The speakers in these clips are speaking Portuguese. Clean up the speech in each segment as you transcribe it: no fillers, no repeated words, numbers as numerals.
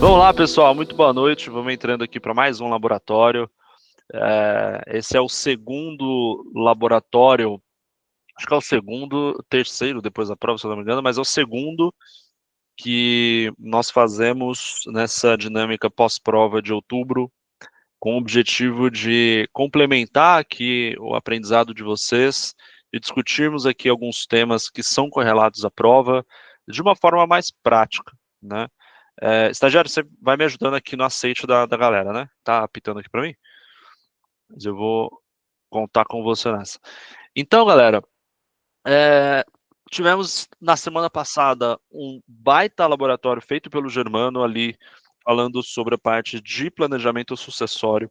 Vamos lá, pessoal, muito boa noite. Vamos entrando aqui para mais um laboratório. Esse é o segundo laboratório, acho que é o segundo, terceiro depois da prova, se eu não me engano, mas é o segundo que nós fazemos nessa dinâmica pós-prova de outubro, com o objetivo de complementar aqui o aprendizado de vocês e discutirmos aqui alguns temas que são correlatos à prova de uma forma mais prática, né? Estagiário, você vai me ajudando aqui no aceite da galera, né? Tá apitando aqui para mim? Mas eu vou contar com você nessa. Então, galera, tivemos na semana passada um baita laboratório feito pelo Germano ali, falando sobre a parte de planejamento sucessório.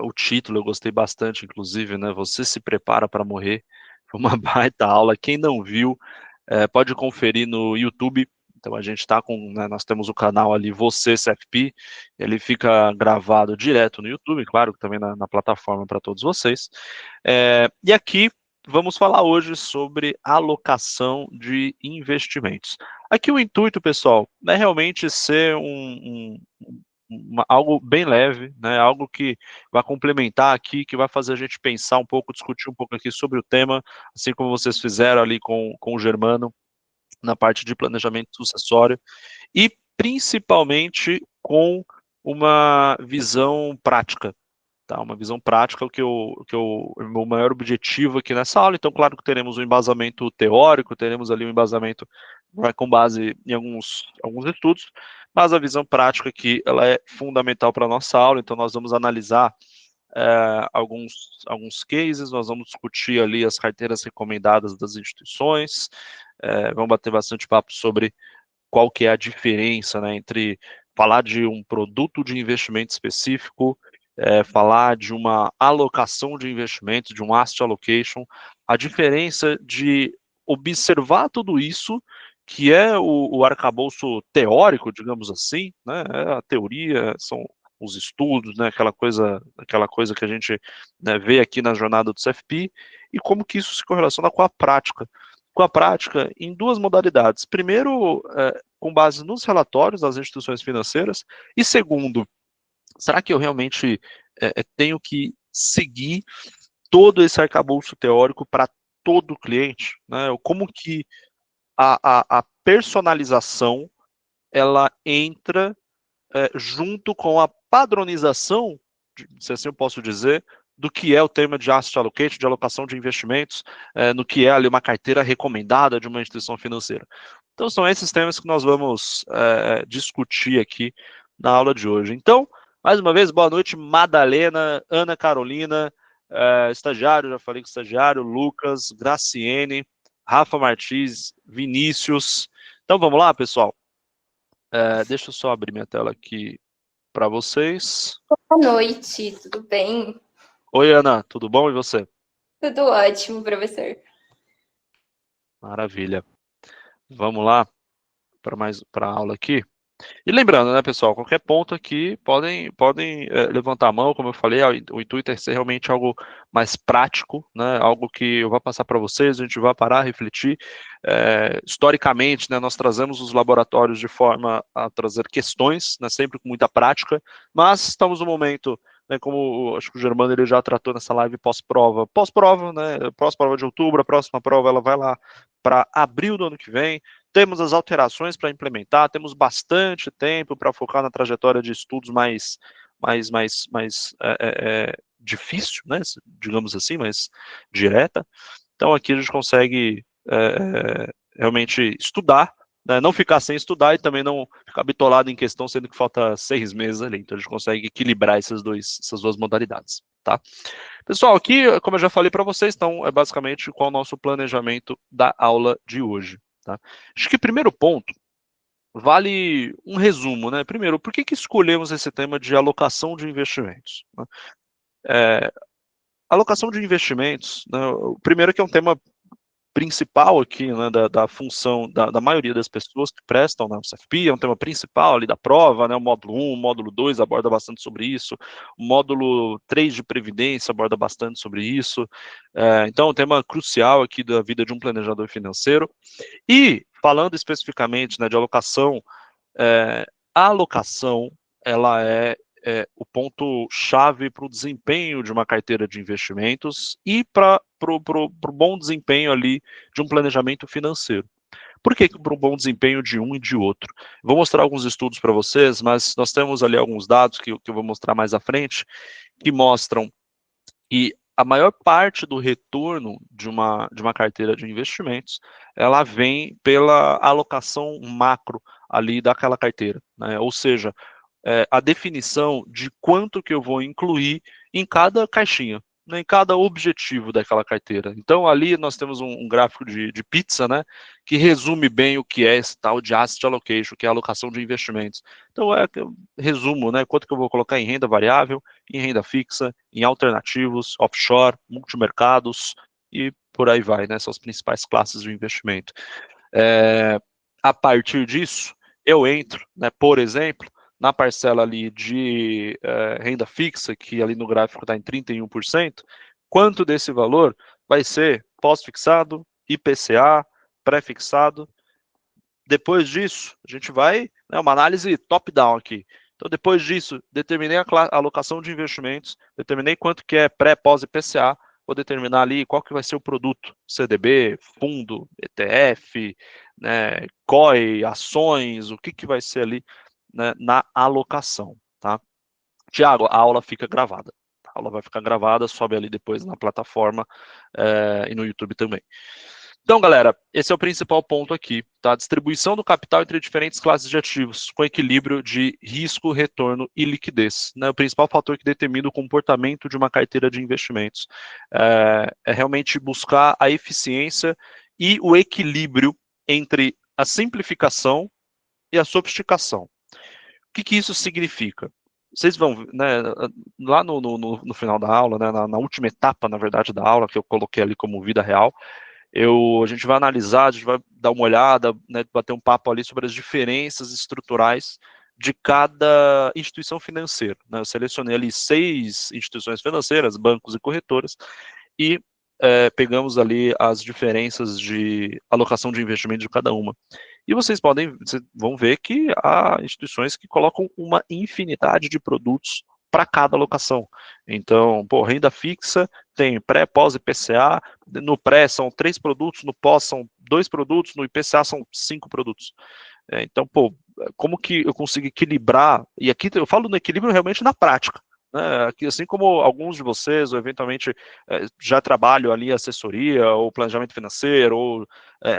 O título eu gostei bastante, inclusive, né? Você se prepara para morrer. Foi uma baita aula. Quem não viu, pode conferir no YouTube. Então a gente está com, né, nós temos o canal ali, Você CFP, ele fica gravado direto no YouTube, claro que também na plataforma para todos vocês. E aqui vamos falar hoje sobre alocação de investimentos. Aqui o intuito, pessoal, é realmente ser algo bem leve, né, algo que vai complementar aqui, que vai fazer a gente pensar um pouco, discutir um pouco aqui sobre o tema, assim como vocês fizeram ali com o Germano, na parte de planejamento sucessório, e principalmente com uma visão prática, tá? Uma visão prática, o meu maior objetivo aqui nessa aula. Então, claro que teremos um embasamento teórico, teremos ali um embasamento com base em alguns estudos, mas a visão prática aqui, ela é fundamental para a nossa aula. Então, nós vamos analisar alguns cases, nós vamos discutir ali as carteiras recomendadas das instituições, vamos bater bastante papo sobre qual que é a diferença, né, entre falar de um produto de investimento específico, falar de uma alocação de investimentos, de um asset allocation, a diferença de observar tudo isso, que é o arcabouço teórico, digamos assim, né, a teoria, são os estudos, né, aquela coisa que a gente, né, vê aqui na jornada do CFP, e como que isso se correlaciona com a prática. Com a prática em duas modalidades. Primeiro, com base nos relatórios das instituições financeiras, e segundo, será que eu realmente tenho que seguir todo esse arcabouço teórico para todo cliente? Né? Como que a personalização ela entra junto com a padronização, se assim eu posso dizer, do que é o tema de asset allocation, de alocação de investimentos, no que é ali uma carteira recomendada de uma instituição financeira. Então são esses temas que nós vamos discutir aqui na aula de hoje. Então, mais uma vez, boa noite, Madalena, Ana Carolina, estagiário, já falei com o estagiário, Lucas, Graciene, Rafa Martins, Vinícius. Então vamos lá, pessoal? Deixa eu só abrir minha tela aqui para vocês. Boa noite, tudo bem? Oi, Ana, tudo bom? E você? Tudo ótimo, professor. Maravilha. Vamos lá para a aula aqui. E lembrando, né, pessoal, qualquer ponto aqui, podem levantar a mão, como eu falei, o intuito é ser realmente algo mais prático, né, algo que eu vou passar para vocês, a gente vai parar, refletir. Historicamente, né, nós trazemos os laboratórios de forma a trazer questões, né, sempre com muita prática, mas estamos no momento, né, como acho que o Germano ele já tratou nessa live pós-prova, né, pós-prova de outubro, a próxima prova ela vai lá para abril do ano que vem. Temos as alterações para implementar, temos bastante tempo para focar na trajetória de estudos mais difícil, né, digamos assim, mais direta. Então aqui a gente consegue realmente estudar, né, não ficar sem estudar e também não ficar bitolado em questão, sendo que falta 6 meses ali. Então a gente consegue equilibrar essas duas modalidades, tá? Pessoal, aqui, como eu já falei para vocês, então é basicamente qual é o nosso planejamento da aula de hoje. Tá? Acho que o primeiro ponto vale um resumo, né? Primeiro, por que escolhemos esse tema de alocação de investimentos? Né? Alocação de investimentos, né? Primeiro que é um tema principal aqui, né, da função da maioria das pessoas que prestam, né, o CFP, é um tema principal ali da prova, né, o módulo 1, o módulo 2 aborda bastante sobre isso, o módulo 3 de Previdência aborda bastante sobre isso, então é um tema crucial aqui da vida de um planejador financeiro. E, falando especificamente, né, de alocação, a alocação, ela é o ponto-chave para o desempenho de uma carteira de investimentos e para o bom desempenho ali de um planejamento financeiro. Por que para um bom desempenho de um e de outro? Vou mostrar alguns estudos para vocês, mas nós temos ali alguns dados que eu vou mostrar mais à frente, que mostram que a maior parte do retorno de uma carteira de investimentos, ela vem pela alocação macro ali daquela carteira, né? Ou seja, a definição de quanto que eu vou incluir em cada caixinha, né, em cada objetivo daquela carteira. Então, ali nós temos um gráfico de pizza, né, que resume bem o que é esse tal de asset allocation, que é a alocação de investimentos. Então, resumo, né, quanto que eu vou colocar em renda variável, em renda fixa, em alternativos, offshore, multimercados, e por aí vai, né, são as principais classes de investimento. A partir disso, eu entro, né, por exemplo, na parcela ali de renda fixa, que ali no gráfico está em 31%, quanto desse valor vai ser pós-fixado, IPCA, pré-fixado. Depois disso, a gente vai, né, uma análise top-down aqui. Então, depois disso, determinei a alocação de investimentos, determinei quanto que é pré, pós IPCA, vou determinar ali qual que vai ser o produto, CDB, fundo, ETF, né, COI, ações, o que que vai ser ali, né, na alocação, tá? Tiago, a aula fica gravada. A aula vai ficar gravada, sobe ali depois na plataforma e no YouTube também. Então, galera, esse é o principal ponto aqui, tá? Distribuição do capital entre diferentes classes de ativos, com equilíbrio de risco, retorno e liquidez, né? O principal fator que determina o comportamento de uma carteira de investimentos. É realmente buscar a eficiência e o equilíbrio entre a simplificação e a sofisticação. O que isso significa? Vocês vão, né, lá no final da aula, né, na última etapa, na verdade, da aula, que eu coloquei ali como vida real, a gente vai analisar, a gente vai dar uma olhada, né, bater um papo ali sobre as diferenças estruturais de cada instituição financeira, né? Eu selecionei ali 6 instituições financeiras, bancos e corretoras, e pegamos ali as diferenças de alocação de investimento de cada uma. E vocês vão ver que há instituições que colocam uma infinidade de produtos para cada alocação. Então, renda fixa tem pré, pós IPCA, no pré são 3 produtos, no pós são 2 produtos, no IPCA são 5 produtos. Então, como que eu consigo equilibrar, e aqui eu falo no equilíbrio realmente na prática, né? Assim como alguns de vocês, ou eventualmente, já trabalham ali assessoria, ou planejamento financeiro, ou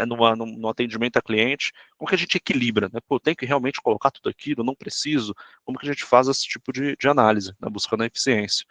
no atendimento a cliente, como que a gente equilibra, né? Tem que realmente colocar tudo aquilo, não preciso, como que a gente faz esse tipo de análise, né? Buscando a eficiência.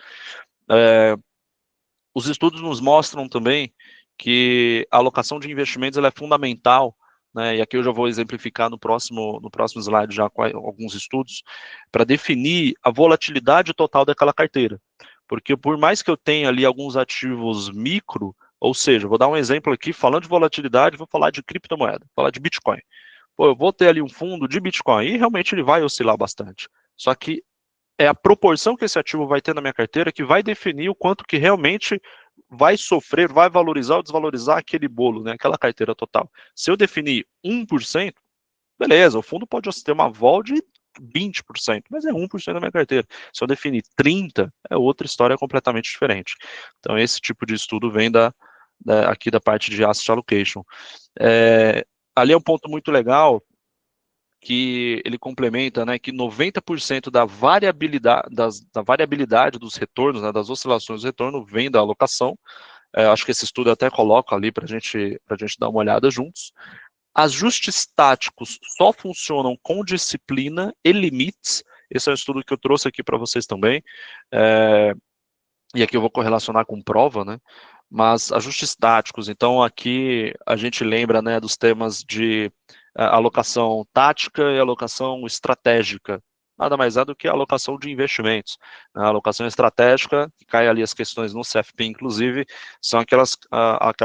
Os estudos nos mostram também que a alocação de investimentos ela é fundamental, né, e aqui eu já vou exemplificar no próximo slide já com alguns estudos, para definir a volatilidade total daquela carteira. Porque por mais que eu tenha ali alguns ativos micro, ou seja, vou dar um exemplo aqui, falando de volatilidade, vou falar de criptomoeda, vou falar de Bitcoin. Eu vou ter ali um fundo de Bitcoin, e realmente ele vai oscilar bastante. Só que é a proporção que esse ativo vai ter na minha carteira que vai definir o quanto que realmente vai sofrer, vai valorizar ou desvalorizar aquele bolo, né, aquela carteira total. Se eu definir 1%, beleza, o fundo pode ter uma vol de 20%, mas é 1% da minha carteira. Se eu definir 30%, é outra história completamente diferente. Então, esse tipo de estudo vem aqui da parte de Asset Allocation. Ali é um ponto muito legal, que ele complementa, né, que 90% da variabilidade, da variabilidade dos retornos, né, das oscilações do retorno, vem da alocação. Acho que esse estudo até coloca ali para a gente dar uma olhada juntos. Ajustes táticos só funcionam com disciplina e limites. Esse é um estudo que eu trouxe aqui para vocês também. E aqui eu vou correlacionar com prova, né? Mas ajustes táticos, então aqui a gente lembra, né, dos temas de alocação tática e alocação estratégica. Nada mais é do que a alocação de investimentos. A alocação estratégica, que cai ali as questões no CFP, inclusive, são aquela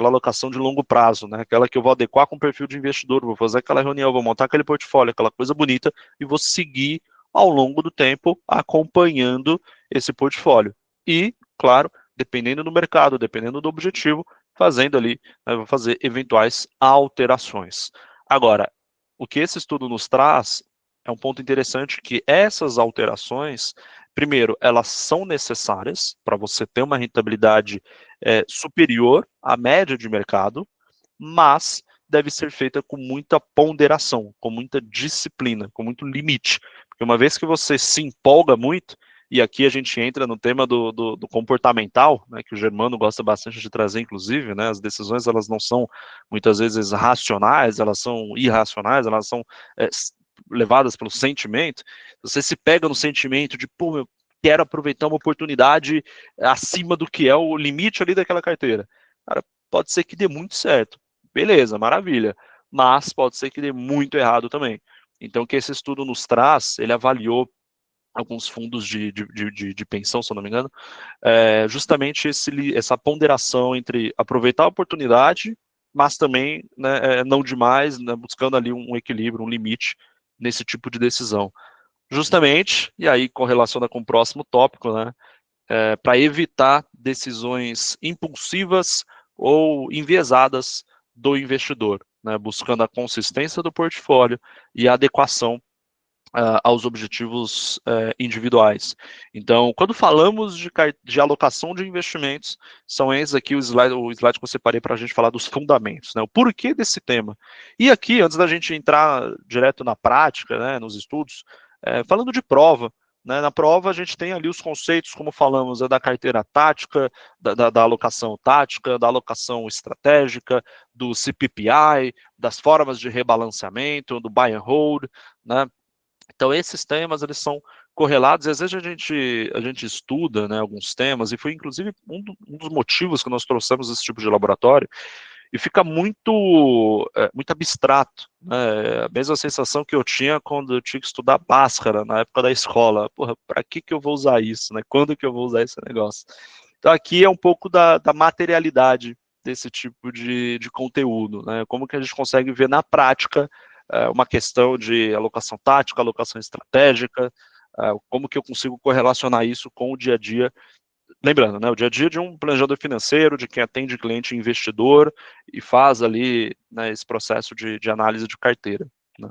alocação de longo prazo, né? Aquela que eu vou adequar com o perfil de investidor, vou fazer aquela reunião, vou montar aquele portfólio, aquela coisa bonita, e vou seguir ao longo do tempo acompanhando esse portfólio. E, claro, dependendo do mercado, dependendo do objetivo, fazendo ali, né, vou fazer eventuais alterações. Agora, o que esse estudo nos traz é um ponto interessante que essas alterações, primeiro, elas são necessárias para você ter uma rentabilidade superior à média de mercado, mas deve ser feita com muita ponderação, com muita disciplina, com muito limite. Porque uma vez que você se empolga muito, e aqui a gente entra no tema do comportamental, né, que o Germano gosta bastante de trazer, inclusive, né, as decisões elas não são muitas vezes racionais, elas são irracionais, elas são levadas pelo sentimento. Você se pega no sentimento de, pô, eu quero aproveitar uma oportunidade acima do que é o limite ali daquela carteira. Cara, pode ser que dê muito certo, beleza, maravilha, mas pode ser que dê muito errado também. Então, o que esse estudo nos traz, ele avaliou alguns fundos de pensão, se eu não me engano, justamente essa ponderação entre aproveitar a oportunidade, mas também, né, não demais, né, buscando ali um equilíbrio, um limite nesse tipo de decisão. Justamente, e aí correlaciona com o próximo tópico, né, para evitar decisões impulsivas ou enviesadas do investidor, né, buscando a consistência do portfólio e a adequação aos objetivos individuais. Então, quando falamos de alocação de investimentos, são esses aqui o slide que eu separei para a gente falar dos fundamentos, né, o porquê desse tema. E aqui, antes da gente entrar direto na prática, né, nos estudos, falando de prova, né, na prova a gente tem ali os conceitos, como falamos, da carteira tática, da alocação tática, da alocação estratégica, do CPPI, das formas de rebalanceamento, do buy and hold, né. Então, esses temas, eles são correlados, e às vezes a gente estuda, né, alguns temas, e foi inclusive um dos motivos que nós trouxemos esse tipo de laboratório, e fica muito abstrato, né, a mesma sensação que eu tinha quando eu tinha que estudar Bhaskara, na época da escola. Porra, para que eu vou usar isso, né, quando que eu vou usar esse negócio? Então, aqui é um pouco da materialidade desse tipo de conteúdo, né, como que a gente consegue ver na prática uma questão de alocação tática, alocação estratégica, como que eu consigo correlacionar isso com o dia a dia, lembrando, né, o dia a dia de um planejador financeiro, de quem atende cliente investidor e faz ali, né, esse processo de análise de carteira, né.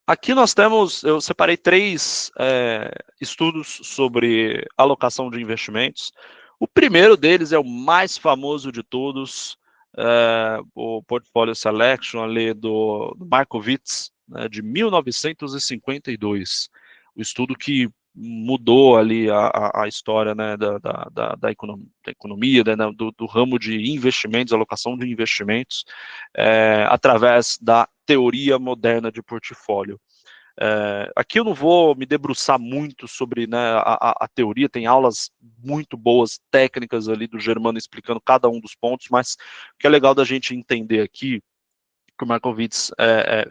Aqui nós temos, eu separei 3 estudos sobre alocação de investimentos. O primeiro deles é o mais famoso de todos, o Portfolio Selection ali do Markowitz, né, de 1952. O estudo que mudou ali a história, né, da economia, né, do ramo de investimentos, alocação de investimentos, através da teoria moderna de portfólio. Aqui eu não vou me debruçar muito sobre, né, a teoria, tem aulas muito boas, técnicas ali do Germano explicando cada um dos pontos, mas o que é legal da gente entender aqui, que o Markowitz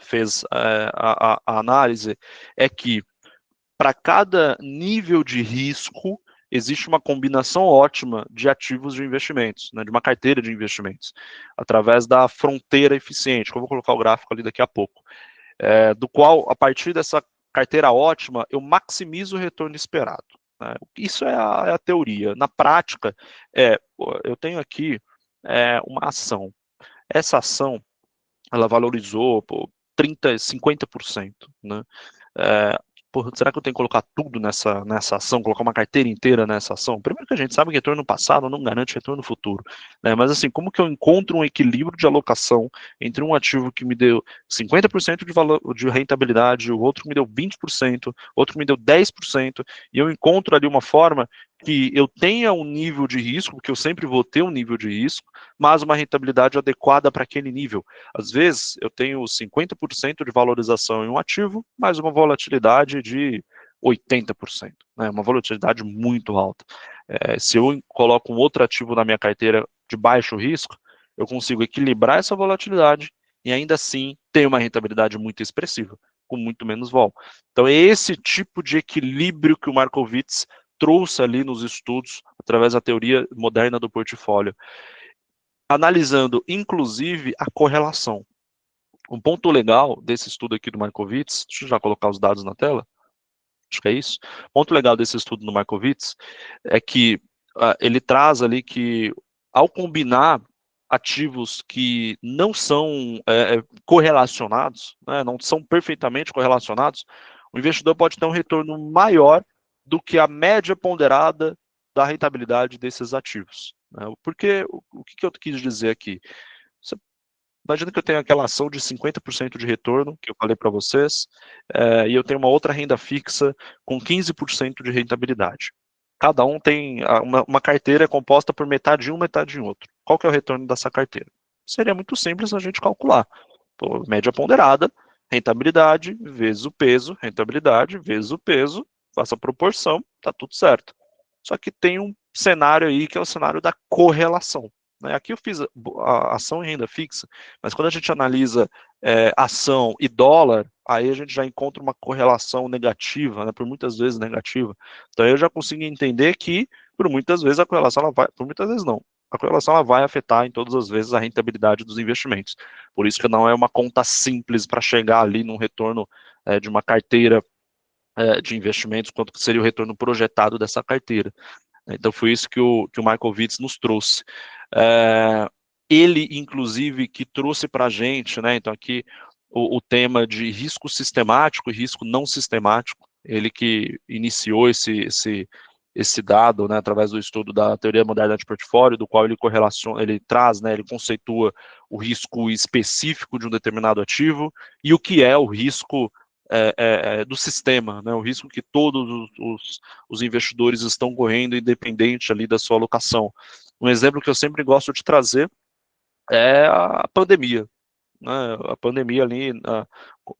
fez a análise, é que para cada nível de risco, existe uma combinação ótima de ativos de investimentos, né, de uma carteira de investimentos, através da fronteira eficiente, que eu vou colocar o gráfico ali daqui a pouco, do qual, a partir dessa carteira ótima, eu maximizo o retorno esperado, né. Isso é a teoria. Na prática, eu tenho aqui uma ação. Essa ação, ela valorizou 30%, 50%, né? É, porra, será que eu tenho que colocar tudo nessa ação, colocar uma carteira inteira nessa ação? Primeiro que a gente sabe que retorno passado não garante retorno futuro, né? Mas assim, como que eu encontro um equilíbrio de alocação entre um ativo que me deu 50% de valor de rentabilidade, o outro me deu 20%, outro me deu 10%, e eu encontro ali uma forma que eu tenha um nível de risco, porque eu sempre vou ter um nível de risco, mas uma rentabilidade adequada para aquele nível. Às vezes, eu tenho 50% de valorização em um ativo, mas uma volatilidade de 80%, né? Uma volatilidade muito alta. Se eu coloco um outro ativo na minha carteira de baixo risco, eu consigo equilibrar essa volatilidade e ainda assim ter uma rentabilidade muito expressiva, com muito menos vol. Então, é esse tipo de equilíbrio que o Markowitz trouxe ali nos estudos, através da teoria moderna do portfólio, analisando, inclusive, a correlação. Um ponto legal desse estudo aqui do Markowitz, deixa eu já colocar os dados na tela, acho que é isso. Ponto legal desse estudo do Markowitz é que ele traz ali que, ao combinar ativos que não são correlacionados, né, não são perfeitamente correlacionados, o investidor pode ter um retorno maior do que a média ponderada da rentabilidade desses ativos. Né? Porque o que eu quis dizer aqui? Você imagina que eu tenho aquela ação de 50% de retorno, que eu falei para vocês, e eu tenho uma outra renda fixa com 15% de rentabilidade. Cada um tem uma carteira composta por metade de um, metade de outro. Qual que é o retorno dessa carteira? Seria muito simples a gente calcular. Pô, média ponderada, rentabilidade vezes o peso, rentabilidade vezes o peso, faça a proporção, tá tudo certo. Só que tem um cenário aí que é o cenário da correlação. Né? Aqui eu fiz a ação e renda fixa, mas quando a gente analisa ação e dólar, aí a gente já encontra uma correlação negativa, né, por muitas vezes negativa. Então eu já consigo entender que, por muitas vezes, a correlação, ela vai, por muitas vezes não, a correlação ela vai afetar em todas as vezes a rentabilidade dos investimentos. Por isso que não é uma conta simples para chegar ali num retorno de uma carteira de investimentos, quanto que seria o retorno projetado dessa carteira. Então foi isso que o Michael Witz nos trouxe. Ele, inclusive, que trouxe para a gente, né, então aqui o tema de risco sistemático e risco não sistemático, ele que iniciou esse dado, né, através do estudo da teoria moderna de portfólio, do qual ele correlaciona, ele traz, né, ele conceitua o risco específico de um determinado ativo e o que é o risco do sistema, né, o risco que todos os investidores estão correndo, independente ali da sua alocação. Um exemplo que eu sempre gosto de trazer é a pandemia. Né? A pandemia ali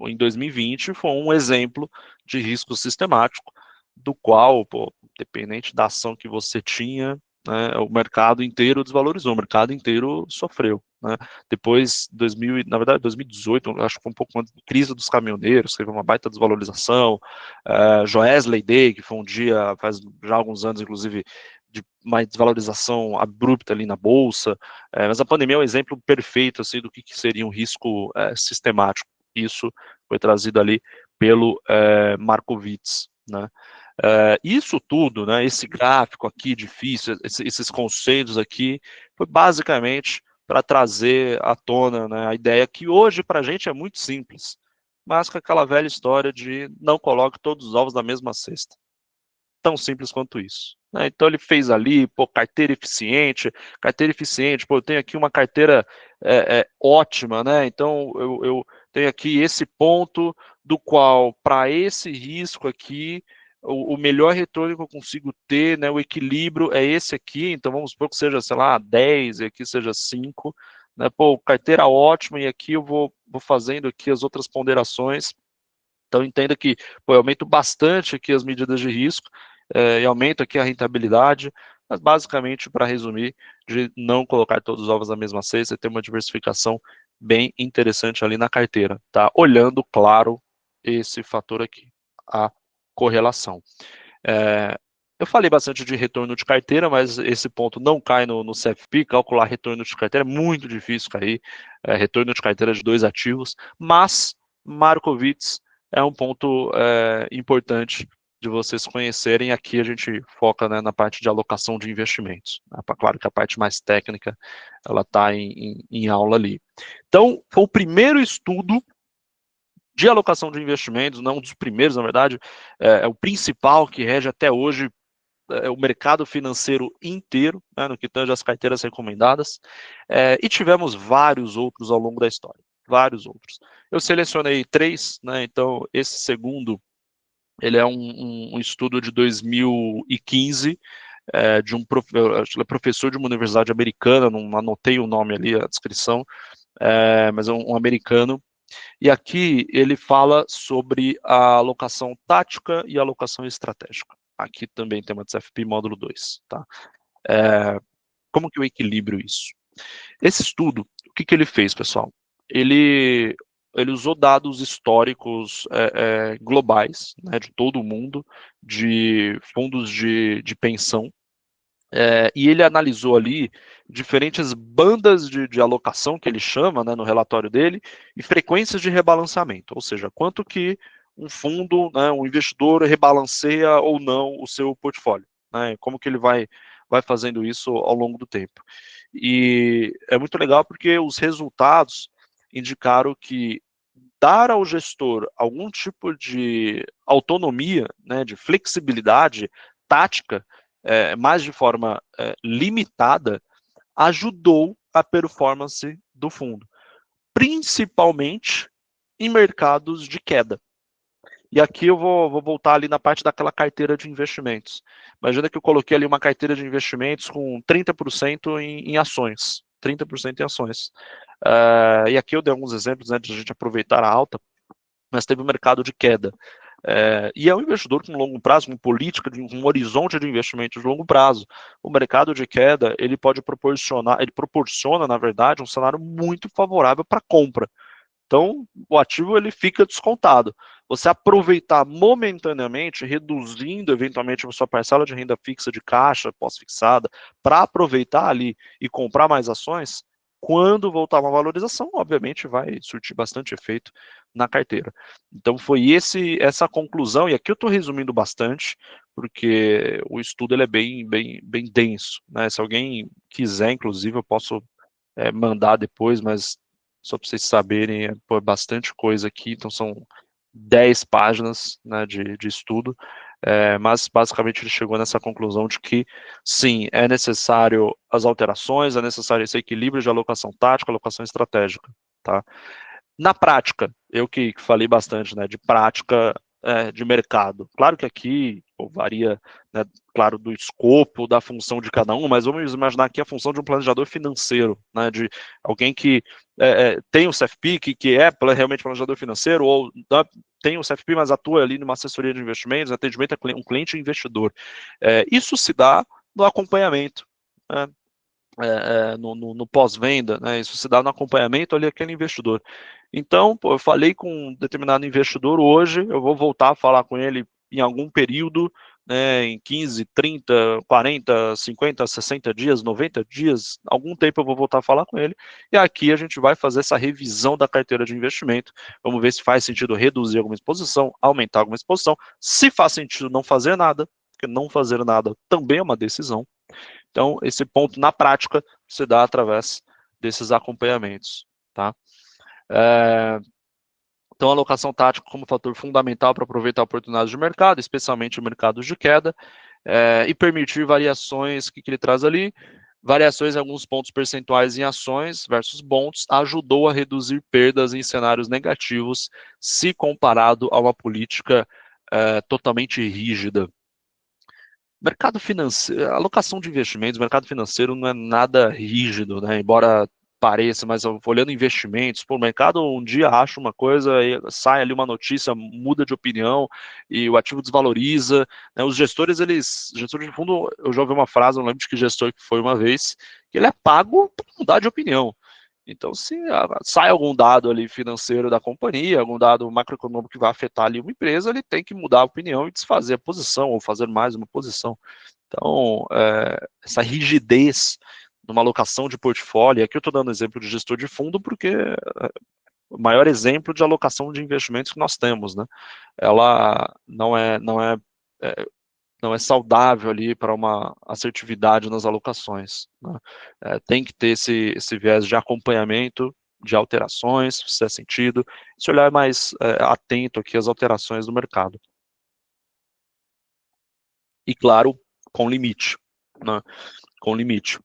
em 2020 foi um exemplo de risco sistemático, do qual, pô, dependente da ação que você tinha, né, o mercado inteiro desvalorizou, o mercado inteiro sofreu. Né? Depois, na verdade, 2018, acho que foi um pouco antes da crise dos caminhoneiros, teve uma baita desvalorização, Joesley Day, que foi um dia, faz já alguns anos, inclusive, de uma desvalorização abrupta ali na bolsa, mas a pandemia é um exemplo perfeito assim, do que seria um risco sistemático. Isso foi trazido ali pelo Markowitz, né? Isso tudo, né, esse gráfico aqui difícil, esses conceitos aqui, foi basicamente para trazer à tona, né, a ideia que hoje para a gente é muito simples, mas com aquela velha história de não coloque todos os ovos na mesma cesta. Tão simples quanto isso. Né? Então ele fez ali, pô, carteira eficiente, pô, eu tenho aqui uma carteira ótima, né? Então eu tenho aqui esse ponto do qual, para esse risco aqui, o melhor retorno que eu consigo ter, né, o equilíbrio é esse aqui, então vamos supor que seja, sei lá, 10, e aqui seja 5, né? Pô, carteira ótima, e aqui eu vou fazendo aqui as outras ponderações. Então entenda que, pô, eu aumento bastante aqui as medidas de risco, e aumento aqui a rentabilidade, mas basicamente, para resumir, de não colocar todos os ovos na mesma cesta e ter uma diversificação bem interessante ali na carteira, tá? Olhando, claro, esse fator aqui, a correlação. Eu falei bastante de retorno de carteira, mas esse ponto não cai no CFP, calcular retorno de carteira é muito difícil cair, retorno de carteira de 2 ativos, mas Markowitz é um ponto importante de vocês conhecerem. Aqui a gente foca, né, na parte de alocação de investimentos. Né? Claro que a parte mais técnica, ela está em aula ali. Então, foi o primeiro estudo de alocação de investimentos, não um dos primeiros, na verdade, é o principal que rege até hoje o mercado financeiro inteiro, né, no que tange as carteiras recomendadas, e tivemos vários outros ao longo da história, vários outros. Eu selecionei 3, né, então esse segundo, ele é um estudo de 2015, de ele é professor de uma universidade americana, não anotei o nome ali, a descrição, mas é um americano, e aqui ele fala sobre a alocação tática e a alocação estratégica. Aqui também tem uma CFP módulo 2, tá? Como que eu equilibro isso? Esse estudo, o que ele fez, pessoal? Ele usou dados históricos globais, né, de todo o mundo, de fundos de pensão, e ele analisou ali diferentes bandas de alocação, que ele chama, né, no relatório dele, e frequências de rebalanceamento, ou seja, quanto que um fundo, né, um investidor rebalanceia ou não o seu portfólio, né, como que ele vai fazendo isso ao longo do tempo. E é muito legal porque os resultados indicaram que dar ao gestor algum tipo de autonomia, né, de flexibilidade tática, mas de forma limitada, ajudou a performance do fundo, principalmente em mercados de queda. E aqui eu vou voltar ali na parte daquela carteira de investimentos. Imagina que eu coloquei ali uma carteira de investimentos com 30% em ações. 30% em ações. E aqui eu dei alguns exemplos antes de a gente aproveitar a alta, mas teve um mercado de queda. E é um investidor com longo prazo, com política, um horizonte de investimento de longo prazo. O mercado de queda, ele proporciona, na verdade, um cenário muito favorável para compra. Então, o ativo ele fica descontado. Você aproveitar momentaneamente, reduzindo eventualmente a sua parcela de renda fixa de caixa, pós-fixada, para aproveitar ali e comprar mais ações, quando voltar uma valorização, obviamente vai surtir bastante efeito na carteira. Então foi essa conclusão, e aqui eu estou resumindo bastante, porque o estudo ele é bem denso, né? Se alguém quiser, inclusive, eu posso mandar depois, mas só para vocês saberem, bastante coisa aqui, então são 10 páginas, né, de estudo, mas basicamente ele chegou nessa conclusão de que, sim, é necessário as alterações, é necessário esse equilíbrio de alocação tática, alocação estratégica, tá? Na prática, eu que falei bastante, né, de prática de mercado. Claro que aqui varia, né, claro, do escopo, da função de cada um, mas vamos imaginar aqui a função de um planejador financeiro, né, de alguém que tem o CFP, que é realmente planejador financeiro, ou tem o CFP, mas atua ali numa assessoria de investimentos, atendimento a um cliente investidor. Isso se dá no acompanhamento, né, no pós-venda, né? Isso se dá no acompanhamento ali aquele investidor. Então, eu falei com um determinado investidor hoje, eu vou voltar a falar com ele em algum período, né, em 15, 30, 40, 50, 60 dias, 90 dias, algum tempo eu vou voltar a falar com ele, e aqui a gente vai fazer essa revisão da carteira de investimento, vamos ver se faz sentido reduzir alguma exposição, aumentar alguma exposição, se faz sentido não fazer nada, porque não fazer nada também é uma decisão. Então, esse ponto, na prática, se dá através desses acompanhamentos, tá? Então, a alocação tática como fator fundamental para aproveitar oportunidades de mercado, especialmente mercados de queda, e permitir variações, o que ele traz ali? Variações em alguns pontos percentuais em ações versus bonds, ajudou a reduzir perdas em cenários negativos, se comparado a uma política totalmente rígida. Mercado financeiro, alocação de investimentos, mercado financeiro não é nada rígido, né? Embora pareça, mas olhando investimentos, o mercado um dia acha uma coisa, sai ali uma notícia, muda de opinião e o ativo desvaloriza, né? Os gestores de fundo, eu já ouvi uma frase, não lembro de que gestor que foi uma vez, que ele é pago para mudar de opinião. Então, se sai algum dado ali financeiro da companhia, algum dado macroeconômico que vai afetar ali uma empresa, ele tem que mudar a opinião e desfazer a posição, ou fazer mais uma posição. Então, essa rigidez numa alocação de portfólio, aqui eu estou dando exemplo de gestor de fundo, porque é o maior exemplo de alocação de investimentos que nós temos, né? Ela não é saudável ali para uma assertividade nas alocações, né? Tem que ter esse viés de acompanhamento de alterações, se fizer sentido, se olhar mais atento aqui às alterações do mercado. E claro, com limite, né? Com limite.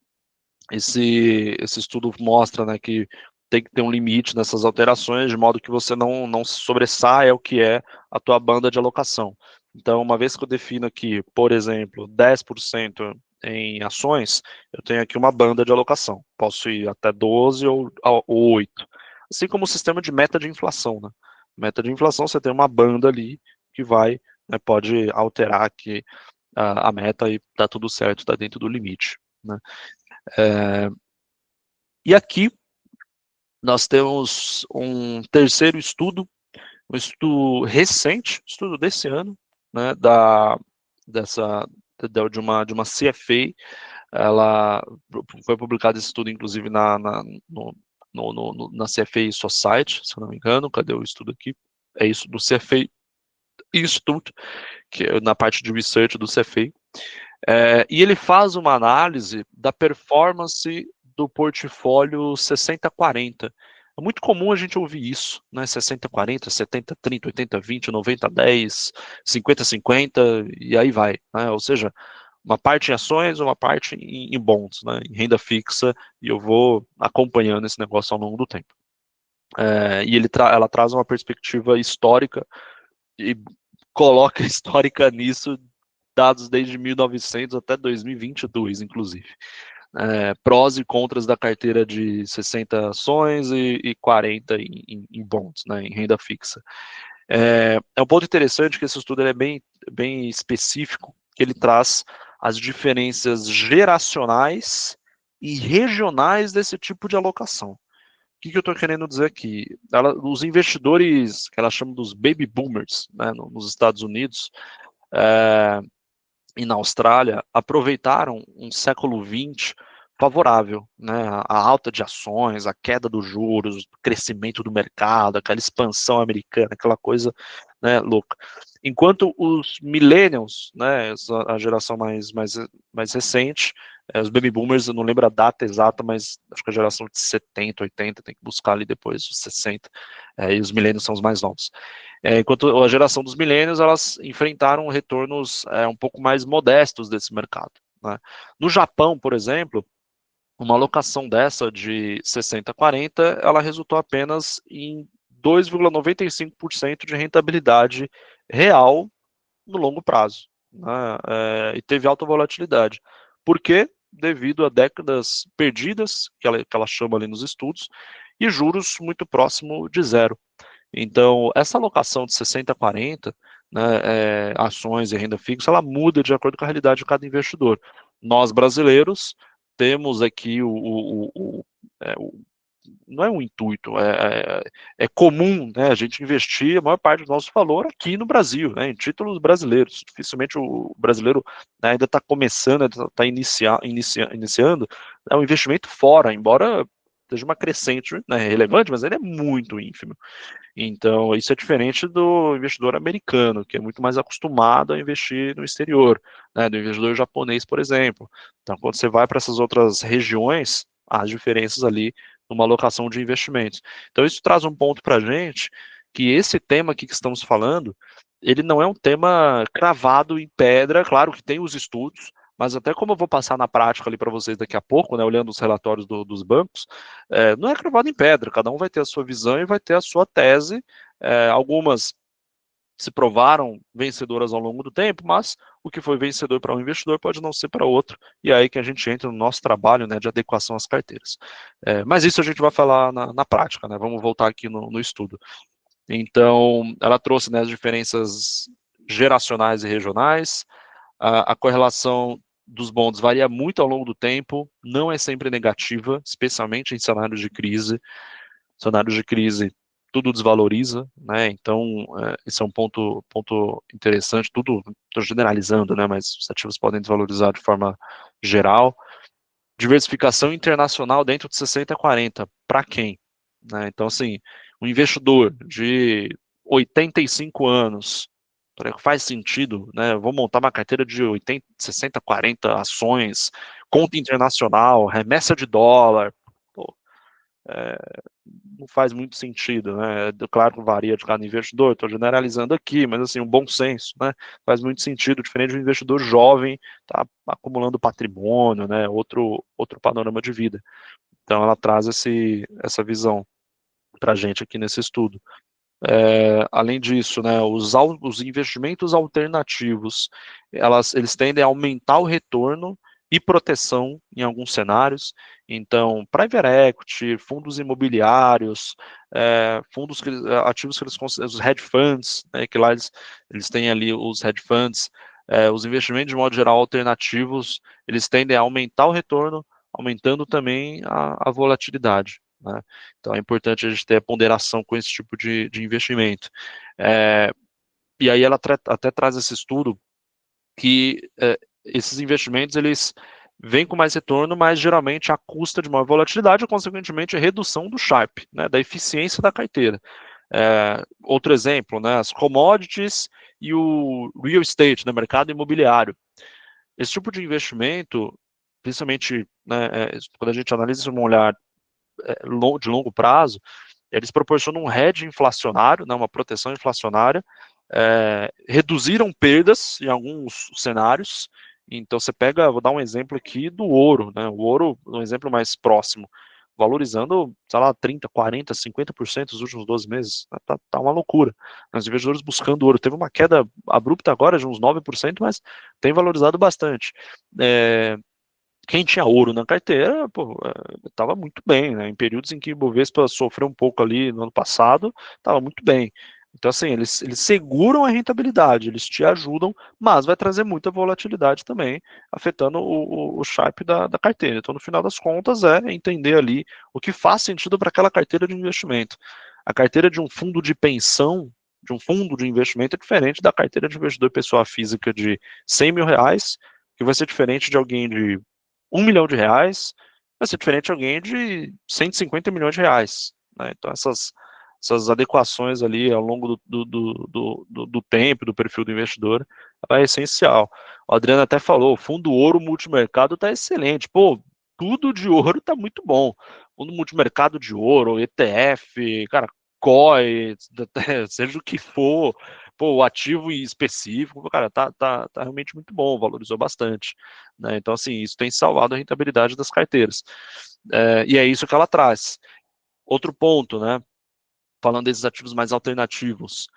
Esse estudo mostra, né, que tem que ter um limite nessas alterações, de modo que você não sobressaia o que é a tua banda de alocação. Então, uma vez que eu defino aqui, por exemplo, 10% em ações, eu tenho aqui uma banda de alocação. Posso ir até 12 ou 8. Assim como o sistema de meta de inflação, né? Meta de inflação, você tem uma banda ali que vai, né, pode alterar aqui a meta e tá tudo certo, está dentro do limite, né? E aqui nós temos um terceiro estudo, um estudo recente, estudo desse ano, né, de uma CFA. Ela foi publicado esse estudo, inclusive, na CFA Society, se eu não me engano. Cadê o estudo aqui? É isso, do CFA Institute, que é na parte de research do CFA. E ele faz uma análise da performance do portfólio 60-40. É muito comum a gente ouvir isso, né? 60-40, 70-30, 80-20, 90-10, 50-50, e aí vai, né? Ou seja, uma parte em ações, uma parte em bonds, né? Em renda fixa, e eu vou acompanhando esse negócio ao longo do tempo. E ela traz uma perspectiva histórica e coloca histórica nisso, dados desde 1900 até 2022, inclusive. Prós e contras da carteira de 60 ações e 40 em bonds, né, em renda fixa. Um ponto interessante que esse estudo é bem específico, que ele traz as diferenças geracionais e regionais desse tipo de alocação. O que eu estou querendo dizer aqui? Os investidores, que ela chama dos baby boomers, né, nos Estados Unidos, e na Austrália, aproveitaram um século XX favorável, né? A alta de ações, a queda dos juros, o crescimento do mercado, aquela expansão americana, aquela coisa, né, louca. Enquanto os millennials, né, a geração mais recente, os baby boomers, eu não lembro a data exata, mas acho que a geração de 70, 80, tem que buscar ali depois os 60, e os millennials são os mais novos. Enquanto a geração dos milênios, elas enfrentaram retornos um pouco mais modestos desse mercado, né? No Japão, por exemplo, uma alocação dessa de 60-40, ela resultou apenas em 2,95% de rentabilidade real no longo prazo, né? E teve alta volatilidade. Por quê? Devido a décadas perdidas, que ela chama ali nos estudos, e juros muito próximo de zero. Então, essa alocação de 60-40, né, ações e renda fixa, ela muda de acordo com a realidade de cada investidor. Nós, brasileiros, temos aqui não é um intuito, é comum, né, a gente investir a maior parte do nosso valor aqui no Brasil, né, em títulos brasileiros. Dificilmente o brasileiro, né, ainda está começando, está iniciando, o investimento fora, embora seja uma crescente, né, relevante, mas ele é muito ínfimo. Então, isso é diferente do investidor americano, que é muito mais acostumado a investir no exterior, né, do investidor japonês, por exemplo. Então, quando você vai para essas outras regiões, há as diferenças ali numa alocação de investimentos. Então, isso traz um ponto para a gente, que esse tema aqui que estamos falando, ele não é um tema cravado em pedra, claro que tem os estudos, mas até como eu vou passar na prática ali para vocês daqui a pouco, né, olhando os relatórios dos bancos, não é cravado em pedra, cada um vai ter a sua visão e vai ter a sua tese. Algumas se provaram vencedoras ao longo do tempo, mas o que foi vencedor para um investidor pode não ser para outro, e é aí que a gente entra no nosso trabalho, né, de adequação às carteiras. Mas isso a gente vai falar na prática, né, vamos voltar aqui no estudo. Então, ela trouxe, né, as diferenças geracionais e regionais, a correlação dos bonds varia muito ao longo do tempo, não é sempre negativa, especialmente em cenários de crise. Cenários de crise, tudo desvaloriza, né? Então, esse é um ponto interessante. Tudo, estou generalizando, né? Mas os ativos podem desvalorizar de forma geral. Diversificação internacional dentro de 60-40, para quem? Né? Então, assim, um investidor de 85 anos, faz sentido, né? Vou montar uma carteira de 80, 60, 40 ações, conta internacional, remessa de dólar. Pô, não faz muito sentido, né? Claro que varia de cada investidor, estou generalizando aqui, mas assim, um bom senso, né? Faz muito sentido, diferente de um investidor jovem, tá acumulando patrimônio, né? Outro panorama de vida. Então ela traz essa visão para a gente aqui nesse estudo. Além disso, né, os investimentos alternativos, eles tendem a aumentar o retorno e proteção em alguns cenários. Então, private equity, fundos imobiliários, ativos que eles consideram, os hedge funds, né, que lá eles têm ali os hedge funds, os investimentos de modo geral alternativos, eles tendem a aumentar o retorno, aumentando também a volatilidade, né? Então é importante a gente ter ponderação com esse tipo de investimento. E aí ela até traz esse estudo que esses investimentos eles vêm com mais retorno, mas geralmente à custa de maior volatilidade e, consequentemente, a redução do Sharpe, né, da eficiência da carteira. Outro exemplo, né, as commodities e o real estate, né, mercado imobiliário. Esse tipo de investimento principalmente, né, quando a gente analisa isso num olhar de longo prazo, eles proporcionam um hedge inflacionário, né, uma proteção inflacionária, reduziram perdas em alguns cenários. Então você pega, vou dar um exemplo aqui do ouro, né, o ouro, um exemplo mais próximo, valorizando, sei lá, 30, 40, 50% nos últimos 12 meses, tá uma loucura. Os investidores buscando ouro, teve uma queda abrupta agora de uns 9%, mas tem valorizado bastante. Quem tinha ouro na carteira, estava muito bem, né? Em períodos em que o Bovespa sofreu um pouco ali no ano passado, estava muito bem. Então, assim, eles seguram a rentabilidade, eles te ajudam, mas vai trazer muita volatilidade também, afetando o Sharpe da carteira. Então, no final das contas, é entender ali o que faz sentido para aquela carteira de investimento. A carteira de um fundo de pensão, de um fundo de investimento, é diferente da carteira de investidor pessoa física de 100 mil reais, que vai ser diferente de alguém de 1 milhão de reais, vai ser diferente de alguém de 150 milhões de reais. Né? Então, essas adequações ali ao longo do tempo, do perfil do investidor, é essencial. O Adriano até falou, o fundo ouro multimercado está excelente. Pô, tudo de ouro está muito bom. Fundo multimercado de ouro, ETF, cara, COI, seja o que for, pô, o ativo específico, cara, tá realmente muito bom, valorizou bastante. Né? Então, assim, isso tem salvado a rentabilidade das carteiras. E é isso que ela traz. Outro ponto, né? Falando desses ativos mais alternativos,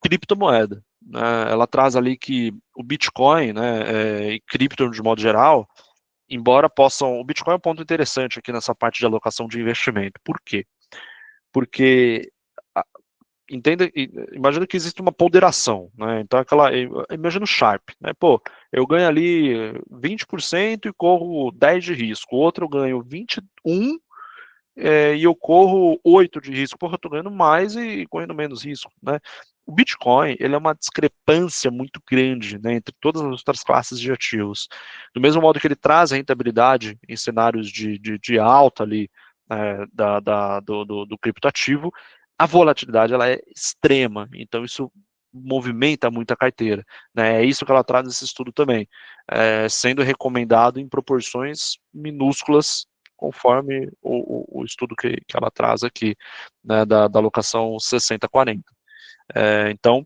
criptomoeda. Né? Ela traz ali que o Bitcoin, né, e cripto de modo geral, embora possam. O Bitcoin é um ponto interessante aqui nessa parte de alocação de investimento. Por quê? Porque entenda, imagina que existe uma ponderação, né? Então imagina o Sharp, né? Pô, eu ganho ali 20% e corro 10 de risco. O outro eu ganho 21 e eu corro 8 de risco. Porra, eu tô ganhando mais e correndo menos risco, né? O Bitcoin, ele é uma discrepância muito grande, né, entre todas as outras classes de ativos. Do mesmo modo que ele traz a rentabilidade em cenários de alta ali, do criptoativo, a volatilidade ela é extrema, então isso movimenta muito a carteira. Né? É isso que ela traz nesse estudo também, sendo recomendado em proporções minúsculas, conforme o estudo que ela traz aqui, né, da alocação 60-40. Então,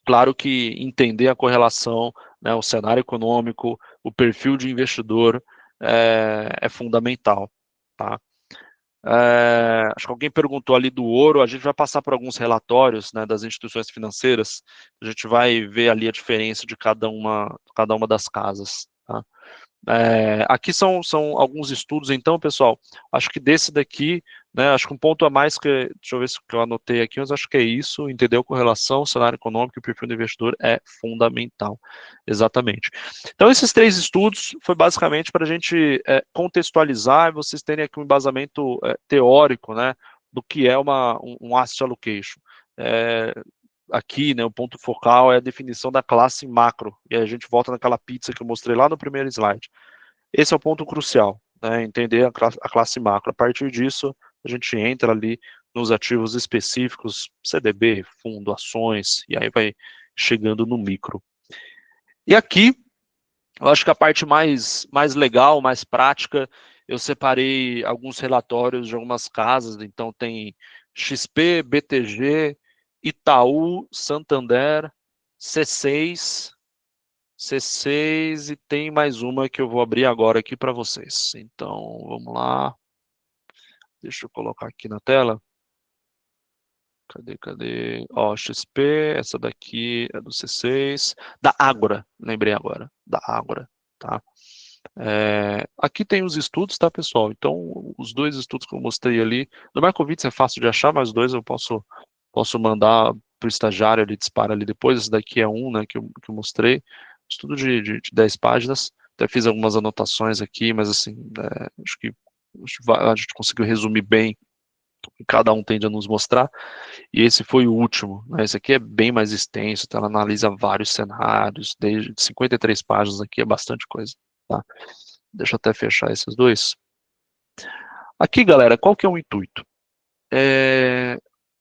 claro que entender a correlação, né, o cenário econômico, o perfil de investidor é fundamental. Tá? Acho que alguém perguntou ali do ouro, a gente vai passar por alguns relatórios, né, das instituições financeiras, a gente vai ver ali a diferença de cada uma das casas. Tá? Aqui são alguns estudos, então, pessoal, acho que desse daqui, né, acho que um ponto a mais deixa eu ver se eu anotei aqui, mas acho que é isso, entender a correlação, cenário econômico e o perfil do investidor é fundamental, exatamente. Então, esses 3 estudos foi basicamente para a gente contextualizar e vocês terem aqui um embasamento teórico, né, do que é um asset allocation. Aqui, né, o ponto focal é a definição da classe macro, e a gente volta naquela pizza que eu mostrei lá no primeiro slide. Esse é o ponto crucial, né, entender a classe macro. A partir disso, a gente entra ali nos ativos específicos, CDB, fundo, ações, e aí vai chegando no micro. E aqui, eu acho que a parte mais legal, mais prática, eu separei alguns relatórios de algumas casas, então tem XP, BTG, Itaú, Santander, C6 e tem mais uma que eu vou abrir agora aqui para vocês. Então, vamos lá. Deixa eu colocar aqui na tela. Cadê? Ó, XP, essa daqui é do C6. Da Ágora, lembrei agora. Da Ágora, tá? Aqui tem os estudos, tá, pessoal? Então, os 2 estudos que eu mostrei ali. Do Markowitz é fácil de achar, mas 2 eu posso mandar para o estagiário, ele dispara ali depois. Esse daqui é um, né, que eu mostrei. Estudo de 10 páginas. Até fiz algumas anotações aqui, mas assim, acho que a gente conseguiu resumir bem o que cada um tende a nos mostrar. E esse foi o último. Né? Esse aqui é bem mais extenso, então ela analisa vários cenários, desde 53 páginas aqui, é bastante coisa. Tá? Deixa eu até fechar esses 2. Aqui, galera, qual que é o intuito?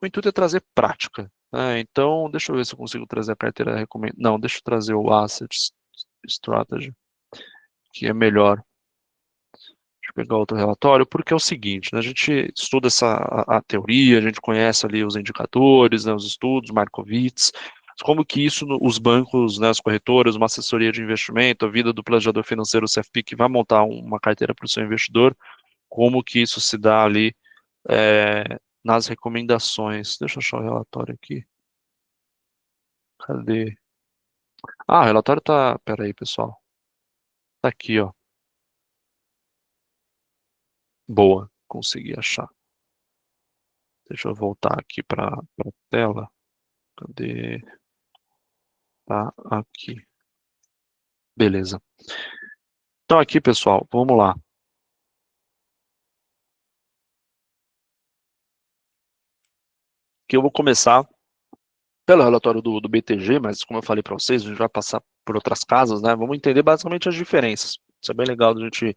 O intuito é trazer prática. Né? Então, deixa eu ver se eu consigo trazer a carteira recomendada. Não, deixa eu trazer o Asset Strategy, que é melhor. pegar outro relatório, porque é o seguinte, né, a gente estuda a teoria, a gente conhece ali os indicadores, né, os estudos, Markowitz, como que isso, os bancos, né, as corretoras, uma assessoria de investimento, a vida do planejador financeiro, o CFP, que vai montar uma carteira para o seu investidor, como que isso se dá ali nas recomendações. Deixa eu achar o relatório aqui. Cadê? Ah, o relatório tá... Pera aí, pessoal. Tá aqui, ó. Boa, consegui achar. Deixa eu voltar aqui para a tela. Cadê? Tá aqui. Beleza. Então aqui, pessoal, vamos lá. Que eu vou começar pelo relatório do BTG, mas como eu falei para vocês, a gente vai passar por outras casas, né? Vamos entender basicamente as diferenças. Isso é bem legal, a gente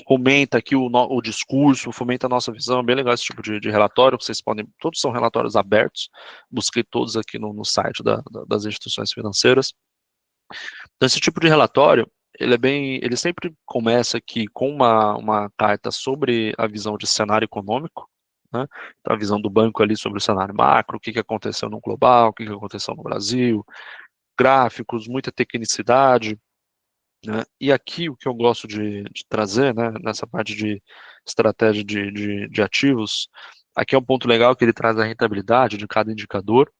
fomenta aqui o discurso, fomenta a nossa visão, é bem legal esse tipo de relatório, vocês podem, todos são relatórios abertos, busquei todos aqui no site das instituições financeiras. Então esse tipo de relatório, ele sempre começa aqui com uma carta sobre a visão de cenário econômico, né? Então, a visão do banco ali sobre o cenário macro, o que aconteceu no global, o que aconteceu no Brasil, gráficos, muita tecnicidade, né? E aqui o que eu gosto de trazer, né, nessa parte de estratégia de ativos, aqui é um ponto legal que ele traz a rentabilidade de cada indicador,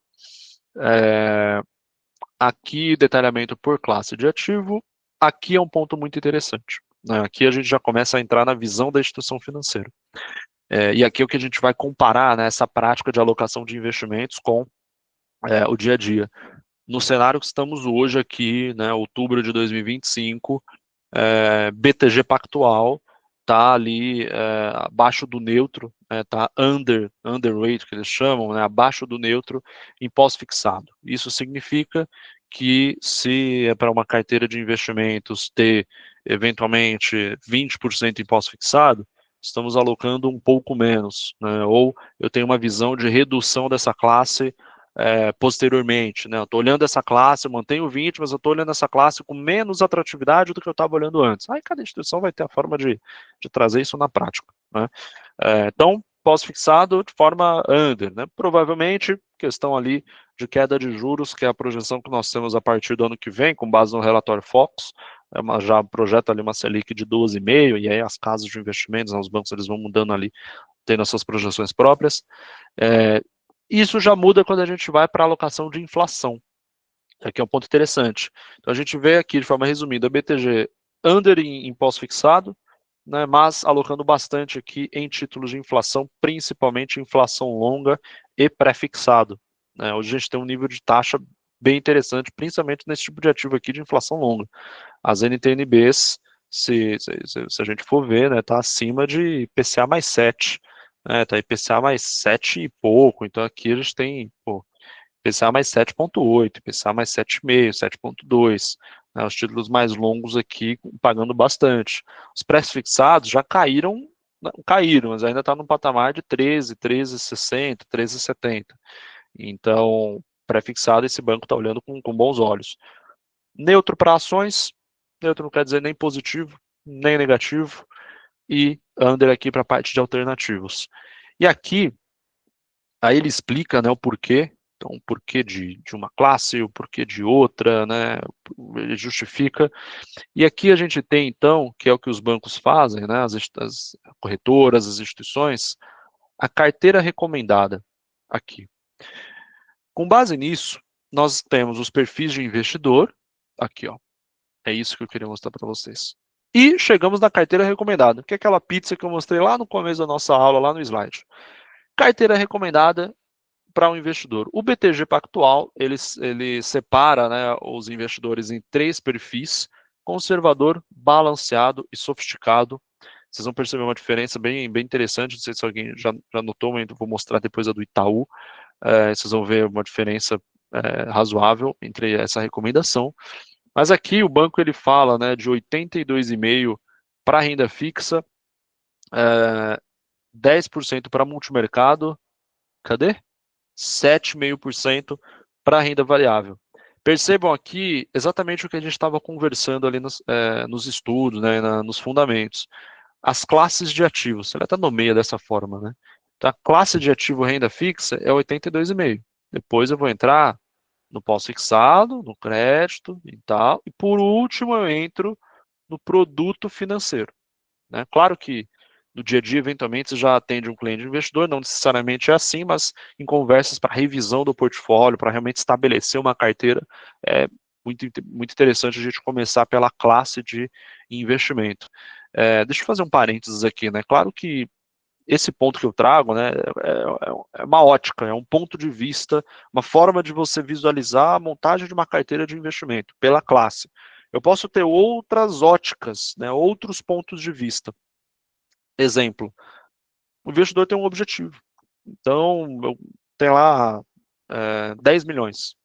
aqui detalhamento por classe de ativo, aqui é um ponto muito interessante, né? Aqui a gente já começa a entrar na visão da instituição financeira. E aqui é o que a gente vai comparar, né, essa prática de alocação de investimentos com o dia a dia. No cenário que estamos hoje aqui, né, outubro de 2025, BTG Pactual está ali abaixo do neutro, está underweight, que eles chamam, né, abaixo do neutro em pós-fixado. Isso significa que se é para uma carteira de investimentos ter eventualmente 20% em pós-fixado, estamos alocando um pouco menos, né, ou eu tenho uma visão de redução dessa classe posteriormente, né? Eu estou olhando essa classe, eu mantenho 20, mas eu estou olhando essa classe com menos atratividade do que eu estava olhando antes. Aí cada instituição vai ter a forma de trazer isso na prática, né? Então, pós-fixado de forma under, né? Provavelmente, questão ali de queda de juros, que é a projeção que nós temos a partir do ano que vem, com base no relatório Focus, já projeta ali uma Selic de 12,5, e aí as casas de investimentos, os bancos, eles vão mudando ali, tendo as suas projeções próprias. Isso já muda quando a gente vai para a alocação de inflação. Aqui é um ponto interessante. Então a gente vê aqui, de forma resumida, a BTG under em pós-fixado, né, mas alocando bastante aqui em títulos de inflação, principalmente inflação longa e pré-fixado. Né? Hoje a gente tem um nível de taxa bem interessante, principalmente nesse tipo de ativo aqui de inflação longa. As NTNBs, se a gente for ver, né, tá acima de IPCA mais 7, né, tá IPCA mais 7 e pouco, então aqui a gente tem, IPCA mais 7,8, IPCA mais 7,5, 7,2, né, os títulos mais longos aqui pagando bastante. Os pré-fixados já caíram, mas ainda está no patamar de 13, 13,60, 13,70. Então, pré-fixado, esse banco está olhando com bons olhos. Neutro para ações, neutro não quer dizer nem positivo, nem negativo, e under aqui para a parte de alternativos. E aqui, aí ele explica, né, o porquê, então o porquê de uma classe, o porquê de outra, né, ele justifica. E aqui a gente tem, então, que é o que os bancos fazem, né, as corretoras, as instituições, a carteira recomendada, aqui. Com base nisso, nós temos os perfis de investidor, aqui, ó. É isso que eu queria mostrar para vocês. E chegamos na carteira recomendada, que é aquela pizza que eu mostrei lá no começo da nossa aula, lá no slide. Carteira recomendada para um investidor. O BTG Pactual, ele separa, né, os investidores em 3 perfis: conservador, balanceado e sofisticado. Vocês vão perceber uma diferença bem interessante, não sei se alguém já notou, mas vou mostrar depois a do Itaú. Vocês vão ver uma diferença razoável entre essa recomendação. Mas aqui o banco ele fala, né, de 82,5% para renda fixa, 10% para multimercado, cadê? 7,5% para renda variável. Percebam aqui exatamente o que a gente estava conversando ali nos estudos, né, nos fundamentos. as classes de ativos. Ele até nomeia dessa forma, né? Então, a classe de ativo renda fixa é 82,5. Depois eu vou entrar no pós-fixado, no crédito e tal. E por último eu entro no produto financeiro, né? Claro que no dia a dia, eventualmente, você já atende um cliente investidor, não necessariamente é assim, mas em conversas para revisão do portfólio, para realmente estabelecer uma carteira, é muito interessante a gente começar pela classe de investimento. Deixa eu fazer um parênteses aqui, né? Claro que esse ponto que eu trago, né, é uma ótica, é um ponto de vista, uma forma de você visualizar a montagem de uma carteira de investimento pela classe. Eu posso ter outras óticas, né, outros pontos de vista. Exemplo, o investidor tem um objetivo. Então, eu tenho lá 10 milhões,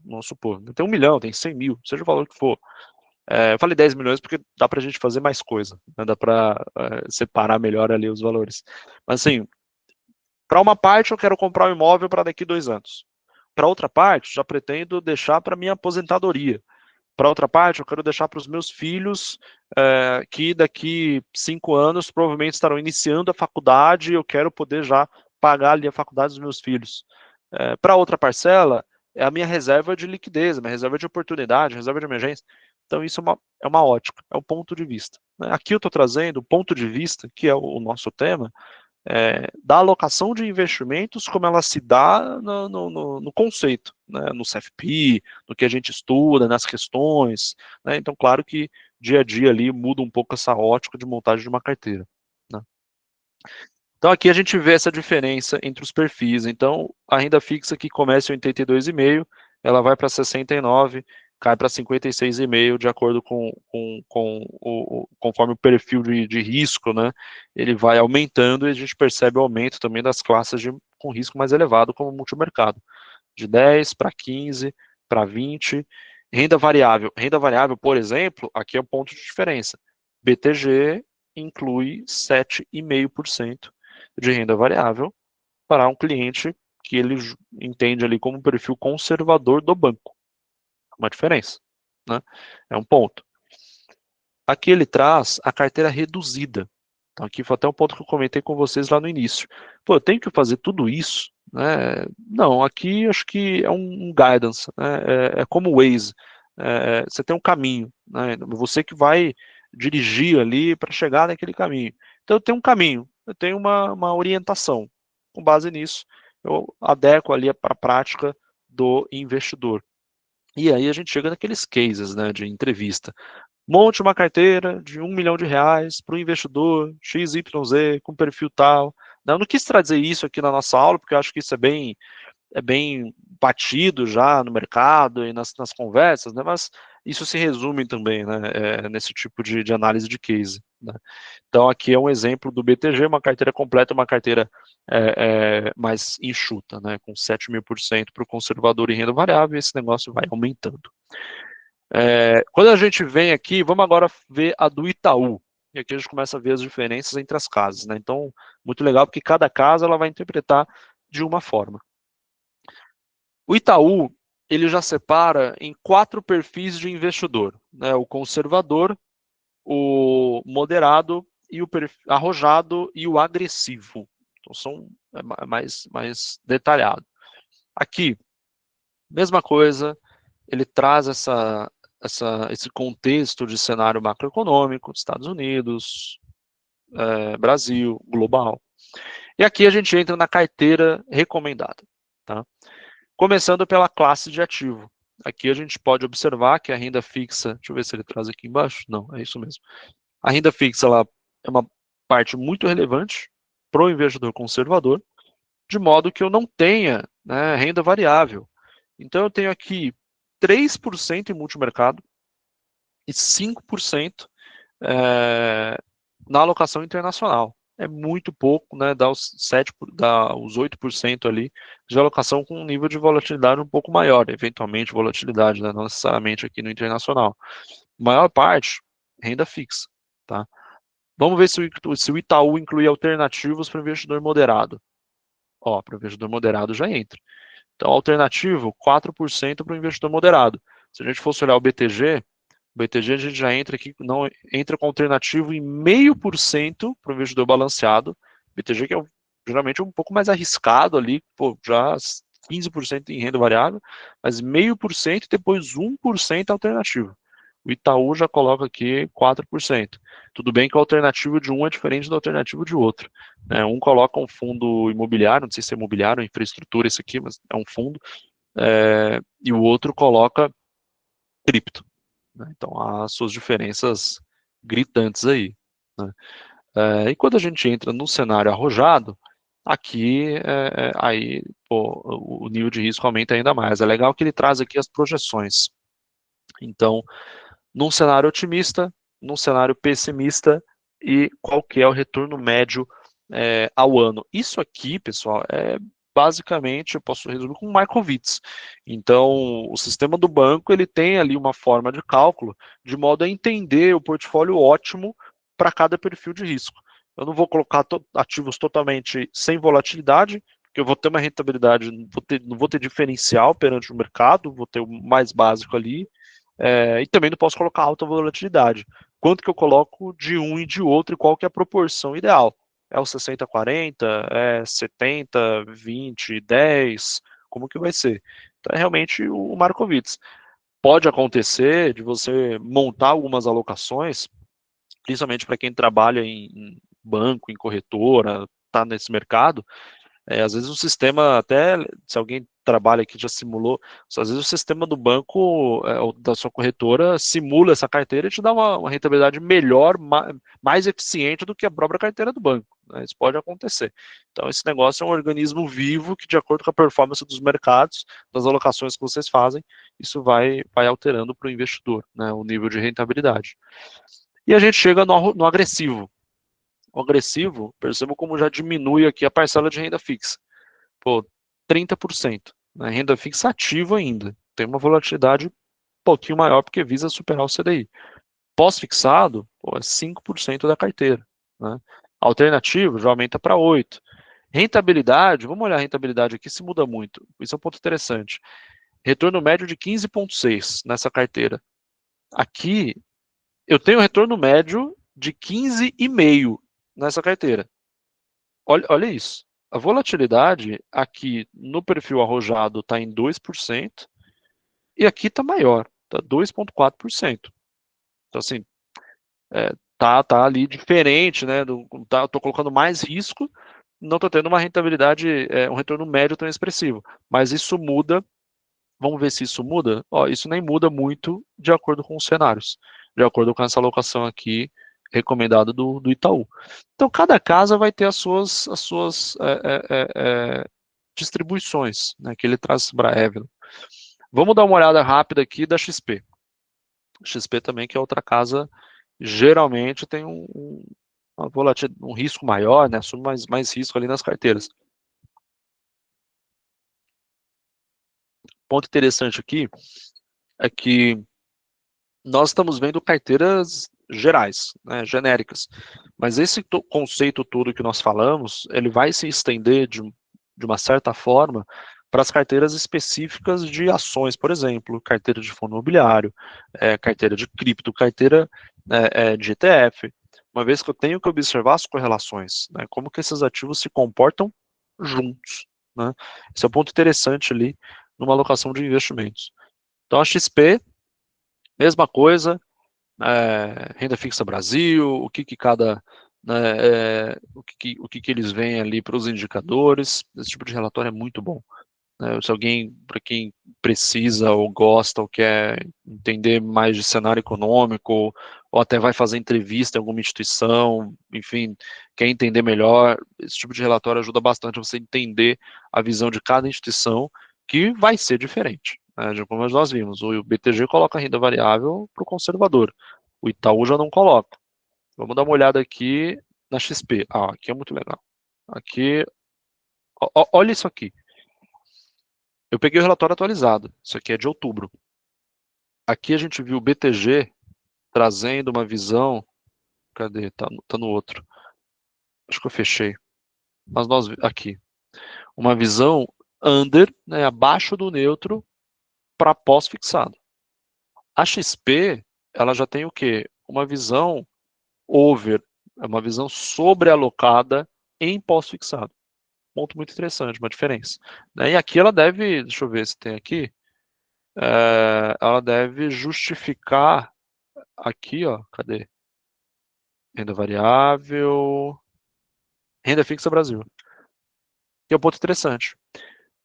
vamos supor. Tem 1 milhão, tem 100 mil, seja o valor que for. Eu falei 10 milhões porque dá para a gente fazer mais coisa, né? Dá para separar melhor ali os valores. Mas assim, para uma parte eu quero comprar um imóvel para daqui 2 anos. Para outra parte, já pretendo deixar para minha aposentadoria. Para outra parte, eu quero deixar para os meus filhos que daqui 5 anos provavelmente estarão iniciando a faculdade e eu quero poder já pagar ali a faculdade dos meus filhos. Para outra parcela, é a minha reserva de liquidez, a minha reserva de oportunidade, reserva de emergência. Então, isso é uma ótica, é um ponto de vista. Aqui eu estou trazendo o ponto de vista, que é o nosso tema, da alocação de investimentos como ela se dá no conceito, né, no CFP, no que a gente estuda, nas questões, né, então claro que dia a dia ali muda um pouco essa ótica de montagem de uma carteira, né. Então aqui a gente vê essa diferença entre os perfis. Então a renda fixa que começa em 82,5, ela vai para 69, cai para 56,5 de acordo conforme o perfil de risco, né? Ele vai aumentando e a gente percebe o aumento também das classes com risco mais elevado, como o multimercado, de 10 para 15 para 20. Renda variável, por exemplo, aqui é um ponto de diferença. BTG inclui 7,5% de renda variável para um cliente que ele entende ali como perfil conservador do banco. Uma diferença, né? É um ponto. Aqui ele traz a carteira reduzida. Então aqui foi até um ponto que eu comentei com vocês lá no início. Pô, eu tenho que fazer tudo isso? Né? Não, aqui acho que é um guidance, né? É como o Waze. Você tem um caminho, né? Você que vai dirigir ali para chegar naquele caminho. Então eu tenho um caminho, eu tenho uma orientação. Com base nisso, eu adequo ali para a prática do investidor. E aí a gente chega naqueles cases, né, de entrevista. Monte uma carteira de R$1 milhão para o investidor XYZ, com perfil tal. Eu não quis trazer isso aqui na nossa aula, porque eu acho que isso é bem batido já no mercado e nas conversas, né? Mas isso se resume também, né, nesse tipo de análise de case, né? Então aqui é um exemplo do BTG, uma carteira completa, uma carteira mais enxuta, né, com 7.000% para o conservador em renda variável, e esse negócio vai aumentando. Quando a gente vem aqui, vamos agora ver a do Itaú. E aqui a gente começa a ver as diferenças entre as casas, né? Então, muito legal, porque cada casa ela vai interpretar de uma forma. O Itaú, ele já separa em 4 perfis de investidor, né? O conservador, o moderado, e o arrojado e o agressivo. Então, mais detalhado. Aqui, mesma coisa, ele traz esse contexto de cenário macroeconômico, Estados Unidos, Brasil, global. E aqui a gente entra na carteira recomendada, tá? Começando pela classe de ativo. Aqui a gente pode observar que a renda fixa, deixa eu ver se ele traz aqui embaixo, não, é isso mesmo. A renda fixa ela é uma parte muito relevante para o investidor conservador, de modo que eu não tenha, né, renda variável. Então eu tenho aqui 3% em multimercado e 5% na alocação internacional. É muito pouco, né? Dá os 8% ali de alocação com um nível de volatilidade um pouco maior, eventualmente volatilidade, né? Não necessariamente aqui no internacional. Maior parte, renda fixa, tá? Vamos ver se o Itaú inclui alternativos para o investidor moderado. Ó, para o investidor moderado já entra. Então, alternativo, 4% para o investidor moderado. Se a gente fosse olhar o BTG, O BTG a gente já entra aqui, não entra com alternativo em 0,5% para o investidor balanceado. BTG que é geralmente um pouco mais arriscado ali, pô, já 15% em renda variável, mas 0,5% e depois 1% alternativo. O Itaú já coloca aqui 4%. Tudo bem que o alternativo de um é diferente do alternativo de outro. Né? Um coloca um fundo imobiliário, não sei se é imobiliário ou infraestrutura isso aqui, mas é um fundo, e o outro coloca cripto. Né? Então há suas diferenças gritantes aí. Né? E quando a gente entra num cenário arrojado, aqui aí pô, o nível de risco aumenta ainda mais. É legal que ele traz aqui as projeções. Então, num cenário otimista, num cenário pessimista e qual que é o retorno médio ao ano. Isso aqui, pessoal, basicamente, eu posso resumir com Markowitz. Então, o sistema do banco, ele tem ali uma forma de cálculo, de modo a entender o portfólio ótimo para cada perfil de risco. Eu não vou colocar ativos totalmente sem volatilidade, porque eu vou ter uma rentabilidade, não vou ter diferencial perante o mercado, vou ter o mais básico ali, e também não posso colocar alta volatilidade. Quanto que eu coloco de um e de outro e qual que é a proporção ideal? É o 60-40? É 70-20-10? Como que vai ser? Então é realmente o Markowitz. Pode acontecer de você montar algumas alocações, principalmente para quem trabalha em banco, em corretora, está nesse mercado, às vezes o sistema, até se alguém trabalha aqui já simulou, às vezes o sistema do banco ou da sua corretora simula essa carteira e te dá uma rentabilidade melhor, mais eficiente do que a própria carteira do banco. Né? Isso pode acontecer. Então esse negócio é um organismo vivo que, de acordo com a performance dos mercados, das alocações que vocês fazem, isso vai alterando para o investidor, né, o nível de rentabilidade. E a gente chega no agressivo. O agressivo, perceba como já diminui aqui a parcela de renda fixa. Pô, 30%. Né? Renda fixa ativa ainda. Tem uma volatilidade um pouquinho maior porque visa superar o CDI. Pós-fixado, é 5% da carteira. Né? Alternativo já aumenta para 8%. Rentabilidade, vamos olhar a rentabilidade aqui se muda muito. Isso é um ponto interessante. Retorno médio de 15,6% nessa carteira. Aqui, eu tenho retorno médio de 15,5% nessa carteira. Olha isso. A volatilidade aqui no perfil arrojado está em 2% e aqui está maior, está 2,4%. Então, assim, tá ali diferente, né? Estou colocando mais risco, não estou tendo uma rentabilidade, um retorno médio tão expressivo. Mas isso muda, vamos ver se isso muda. Ó, isso nem muda muito de acordo com os cenários, de acordo com essa alocação aqui recomendada do Itaú. Então, cada casa vai ter as suas distribuições, né, que ele traz para a Evelyn. Vamos dar uma olhada rápida aqui da XP. XP também, que é outra casa, geralmente tem uma volatilidade, um risco maior, né, assume mais risco ali nas carteiras. Ponto interessante aqui é que nós estamos vendo carteiras gerais, né, genéricas, mas esse conceito todo que nós falamos, ele vai se estender de uma certa forma para as carteiras específicas de ações, por exemplo, carteira de fundo imobiliário, carteira de cripto, carteira de ETF, uma vez que eu tenho que observar as correlações, né, como que esses ativos se comportam juntos. Né? Esse é um ponto interessante ali numa alocação de investimentos. Então a XP, mesma coisa, renda fixa Brasil, o que cada, né, o que eles veem ali para os indicadores. Esse tipo de relatório é muito bom. Né? Se alguém, para quem precisa ou gosta ou quer entender mais de cenário econômico, ou até vai fazer entrevista em alguma instituição, enfim, quer entender melhor, esse tipo de relatório ajuda bastante a você entender a visão de cada instituição, que vai ser diferente. Né? Como nós vimos, o BTG coloca a renda variável para o conservador, o Itaú já não coloca. Vamos dar uma olhada aqui na XP. Aqui é muito legal. Aqui, olha isso aqui. Eu peguei o relatório atualizado, isso aqui é de outubro. Aqui a gente viu o BTG trazendo uma visão, cadê? Tá no outro. Acho que eu fechei. Mas aqui. Uma visão under, né, abaixo do neutro para pós-fixado. A XP, ela já tem o quê? Uma visão over, uma visão sobrealocada em pós-fixado. Ponto muito interessante, uma diferença. E aqui ela deve, deixa eu ver se tem aqui, ela deve justificar aqui, ó, cadê? Renda variável, renda fixa Brasil. Que é um ponto interessante.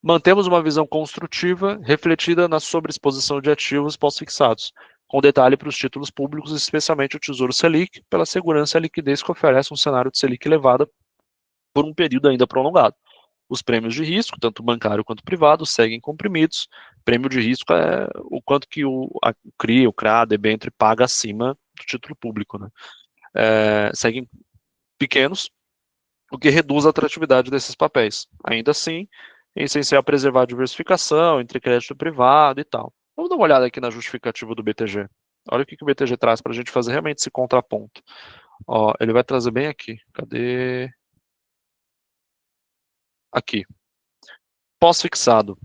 Mantemos uma visão construtiva, refletida na sobreexposição de ativos pós-fixados, com detalhe para os títulos públicos, especialmente o Tesouro Selic, pela segurança e liquidez que oferece um cenário de Selic elevada por um período ainda prolongado. Os prêmios de risco, tanto bancário quanto privado, seguem comprimidos. Prêmio de risco é o quanto que o CRI, o CRA, a debênture paga acima do título público, né? Seguem pequenos, o que reduz a atratividade desses papéis. Ainda assim, é essencial preservar a diversificação entre crédito privado e tal. Vamos dar uma olhada aqui na justificativa do BTG. Olha o que o BTG traz para a gente fazer realmente esse contraponto. Ó, ele vai trazer bem aqui. Cadê? Aqui. Pós-fixado.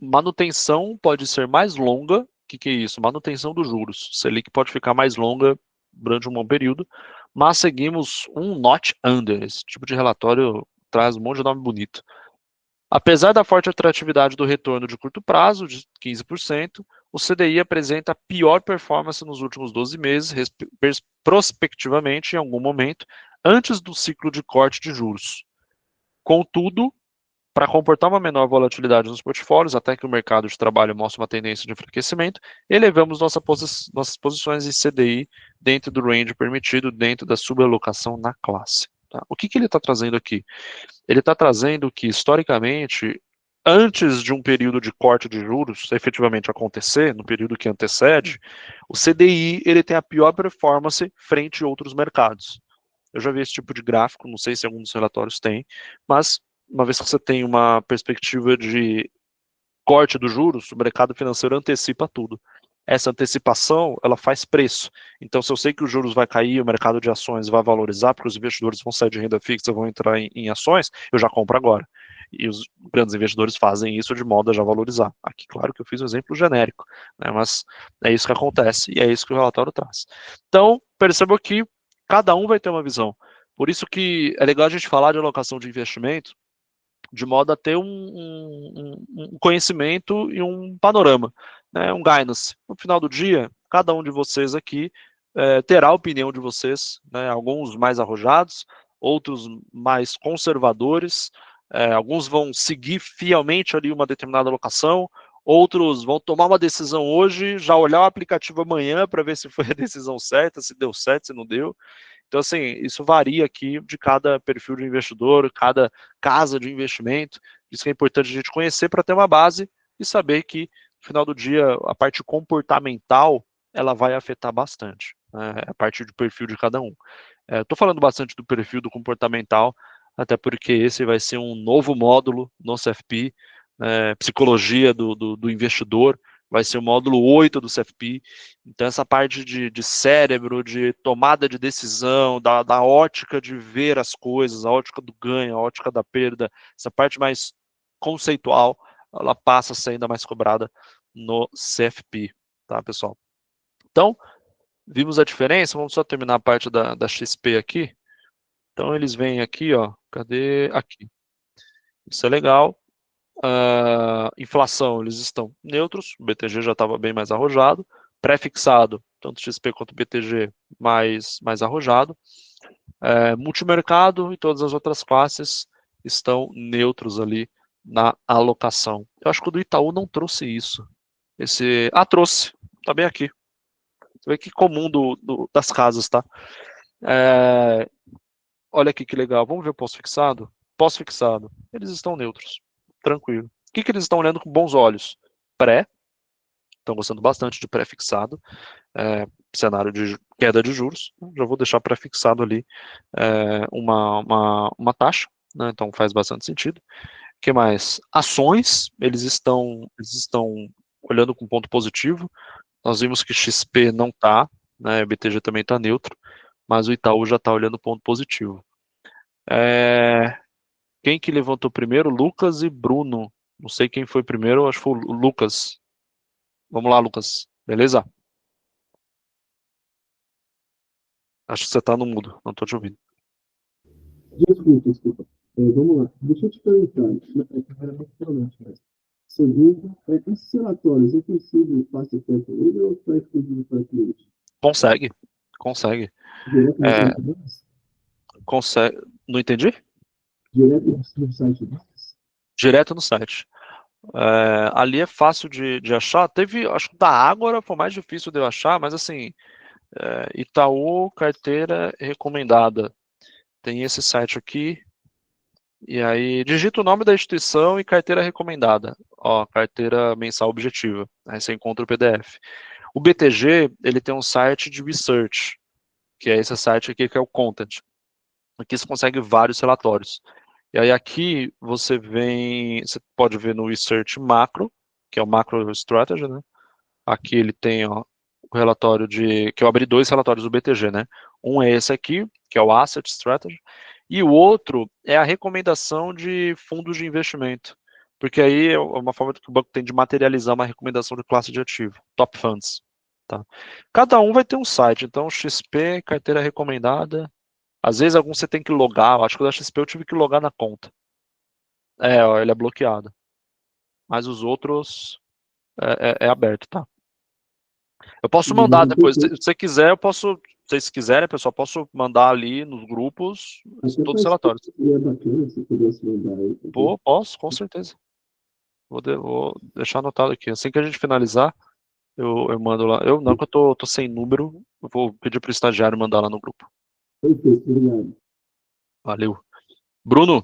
Manutenção pode ser mais longa. O que é isso? Manutenção dos juros. Selic pode ficar mais longa durante um bom período, mas seguimos um notch under. Esse tipo de relatório traz um monte de nome bonito. Apesar da forte atratividade do retorno de curto prazo, de 15%, o CDI apresenta a pior performance nos últimos 12 meses, prospectivamente, em algum momento, antes do ciclo de corte de juros. Contudo, para comportar uma menor volatilidade nos portfólios, até que o mercado de trabalho mostre uma tendência de enfraquecimento, elevamos nossas posições em CDI dentro do range permitido, dentro da subalocação na classe. Tá? O que ele está trazendo aqui? Ele está trazendo que, historicamente, antes de um período de corte de juros efetivamente acontecer, no período que antecede, o CDI ele tem a pior performance frente a outros mercados. Eu já vi esse tipo de gráfico, não sei se algum dos relatórios tem, mas uma vez que você tem uma perspectiva de corte dos juros, o mercado financeiro antecipa tudo. Essa antecipação, ela faz preço. Então, se eu sei que os juros vai cair, o mercado de ações vai valorizar, porque os investidores vão sair de renda fixa, vão entrar em ações, eu já compro agora. E os grandes investidores fazem isso de modo a já valorizar. Aqui, claro que eu fiz um exemplo genérico, né, mas é isso que acontece e é isso que o relatório traz. Então, perceba que cada um vai ter uma visão. Por isso que é legal a gente falar de alocação de investimento, de modo a ter um conhecimento e um panorama, né, um guidance. No final do dia, cada um de vocês aqui terá a opinião de vocês, né, alguns mais arrojados, outros mais conservadores, alguns vão seguir fielmente ali uma determinada alocação, outros vão tomar uma decisão hoje, já olhar o aplicativo amanhã para ver se foi a decisão certa, se deu certo, se não deu. Então, assim, isso varia aqui de cada perfil de investidor, cada casa de investimento. Isso que é importante a gente conhecer para ter uma base e saber que, no final do dia, a parte comportamental, ela vai afetar bastante, né, a partir do perfil de cada um. Estou falando bastante do perfil do comportamental, até porque esse vai ser um novo módulo no CFP, psicologia do investidor, vai ser o módulo 8 do CFP. Então, essa parte de cérebro, de tomada de decisão, da ótica de ver as coisas, a ótica do ganho, a ótica da perda, essa parte mais conceitual, ela passa a ser ainda mais cobrada no CFP, tá, pessoal? Então, vimos a diferença, vamos só terminar a parte da XP aqui. Então, eles vêm aqui, ó, cadê? Aqui. Isso é legal. Inflação, eles estão neutros, o BTG já estava bem mais arrojado, pré-fixado, tanto XP quanto BTG mais arrojado, multimercado e todas as outras classes estão neutros ali na alocação. Eu acho que o do Itaú não trouxe isso. Trouxe, tá bem aqui. Você vê que comum das casas, tá? Olha aqui que legal, vamos ver o pós-fixado? Pós-fixado, eles estão neutros, tranquilo. O que eles estão olhando com bons olhos? Pré, estão gostando bastante de pré-fixado, cenário de queda de juros, já vou deixar pré-fixado ali uma taxa, né, então faz bastante sentido. O que mais? Ações, eles estão olhando com ponto positivo, nós vimos que XP não está, né, o BTG também está neutro, mas o Itaú já está olhando ponto positivo. Quem que levantou primeiro? Lucas e Bruno. Não sei quem foi primeiro, acho que foi o Lucas. Vamos lá, Lucas. Beleza? Acho que você está no mudo, não estou te ouvindo. Desculpa. Vamos lá. Deixa eu te perguntar. Primeiramente, realmente, mas. Segundo, esses relatórios, é possível fácil tempo ele ou está exclusivo para cliente? Consegue. Direto no É, site deles? consegue. Não entendi? Direto no site deles? Direto no site. Ali é fácil de achar. Acho que da Ágora foi mais difícil de eu achar, mas assim, Itaú, carteira recomendada. Tem esse site aqui, e aí digita o nome da instituição e carteira recomendada. Ó, carteira mensal objetiva. Aí você encontra o PDF. O BTG, ele tem um site de research, que é esse site aqui que é o Content. Aqui você consegue vários relatórios. E aí aqui você pode ver no Research Macro, que é o Macro Strategy, né? Aqui ele tem, ó, o relatório que eu abri 2 relatórios do BTG, né? Um é esse aqui, que é o Asset Strategy, e o outro é a recomendação de fundos de investimento, porque aí é uma forma que o banco tem de materializar uma recomendação de classe de ativo, Top Funds, tá? Cada um vai ter um site, então XP, carteira recomendada, às vezes alguns você tem que logar, eu acho que o da XP eu tive que logar na conta. Ó, ele é bloqueado. Mas os outros é aberto, tá? Eu posso mandar depois, se você quiser, se vocês quiserem, pessoal, posso mandar ali nos grupos Até todos os parece relatórios. que seria bacana se pudesse mandar aí. Pô, posso, com certeza. Vou deixar anotado aqui. Assim que a gente finalizar, eu mando lá. Eu não, que eu tô sem número, eu vou pedir pro estagiário mandar lá no grupo. Perfeito, obrigado. Valeu. Bruno,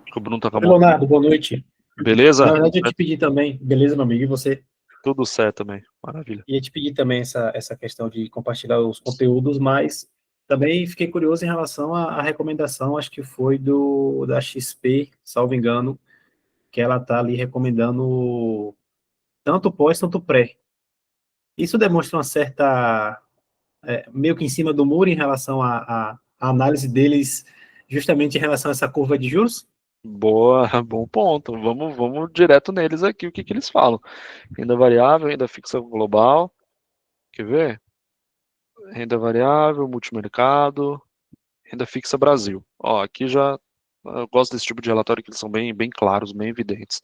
que o Bruno tá com a Oi, mão. Leonardo, boa noite. Beleza? Na verdade, eu te pedi também, beleza, meu amigo, e você? Tudo certo também. Maravilha. Ia te pedir também essa questão de compartilhar os conteúdos, mas também fiquei curioso em relação à recomendação, acho que foi da XP, salvo engano, que ela está ali recomendando tanto pós, tanto pré. Isso demonstra uma certa, meio que em cima do muro em relação à análise deles, justamente em relação a essa curva de juros? Boa, bom ponto. Vamos direto neles aqui, o que eles falam. Renda variável, renda fixa global. Quer ver? Renda variável, multimercado, renda fixa Brasil. Ó, aqui já eu gosto desse tipo de relatório que eles são bem claros, bem evidentes.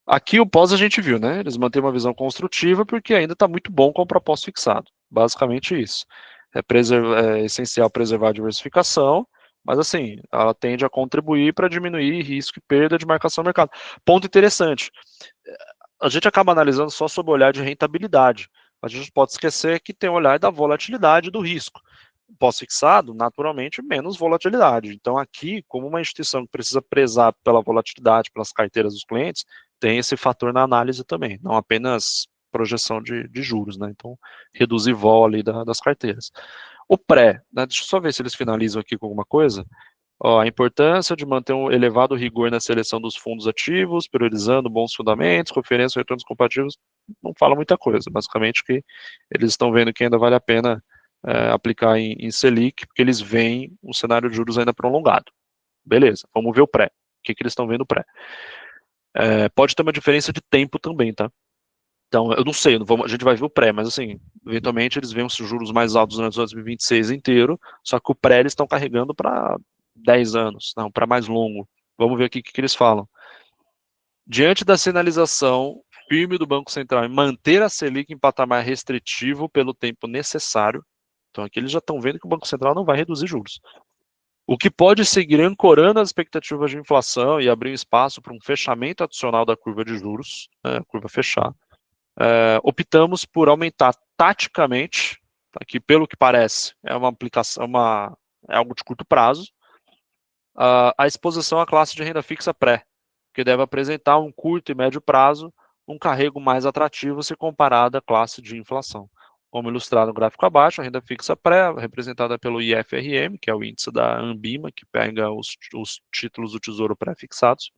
Aqui o pós a gente viu, né? Eles mantêm uma visão construtiva porque ainda está muito bom com o propósito fixado. Basicamente isso. É essencial preservar a diversificação, mas assim, ela tende a contribuir para diminuir risco e perda de marcação no mercado. Ponto interessante. A gente acaba analisando só sob o olhar de rentabilidade. A gente pode esquecer que tem o olhar da volatilidade do risco. Pós-fixado, naturalmente, menos volatilidade. Então, aqui, como uma instituição que precisa prezar pela volatilidade, pelas carteiras dos clientes, tem esse fator na análise também, não apenas projeção de juros, né? Então, reduzir vol ali das carteiras. O pré, né? Deixa eu só ver se eles finalizam aqui com alguma coisa. Ó, a importância de manter um elevado rigor na seleção dos fundos ativos, priorizando bons fundamentos, referência a retornos compatíveis, não fala muita coisa. Basicamente que eles estão vendo que ainda vale a pena aplicar em Selic, porque eles veem um cenário de juros ainda prolongado. Beleza, vamos ver o pré. O que eles estão vendo pré? Pode ter uma diferença de tempo também, tá? Então, eu não sei, a gente vai ver o pré, mas assim, eventualmente eles veem os juros mais altos durante 2026 inteiro, só que o pré eles estão carregando para 10 anos, não, para mais longo. Vamos ver aqui o que eles falam. Diante da sinalização firme do Banco Central em manter a Selic em patamar restritivo pelo tempo necessário, então aqui eles já estão vendo que o Banco Central não vai reduzir juros. O que pode seguir ancorando as expectativas de inflação e abrir espaço para um fechamento adicional da curva de juros, a curva fechar. Optamos por aumentar taticamente, que pelo que parece é uma aplicação, é algo de curto prazo, a exposição à classe de renda fixa pré, que deve apresentar um curto e médio prazo um carrego mais atrativo se comparado à classe de inflação. Como ilustrado no gráfico abaixo, a renda fixa pré, representada pelo IFRM, que é o índice da Ambima, que pega os títulos do Tesouro pré-fixados,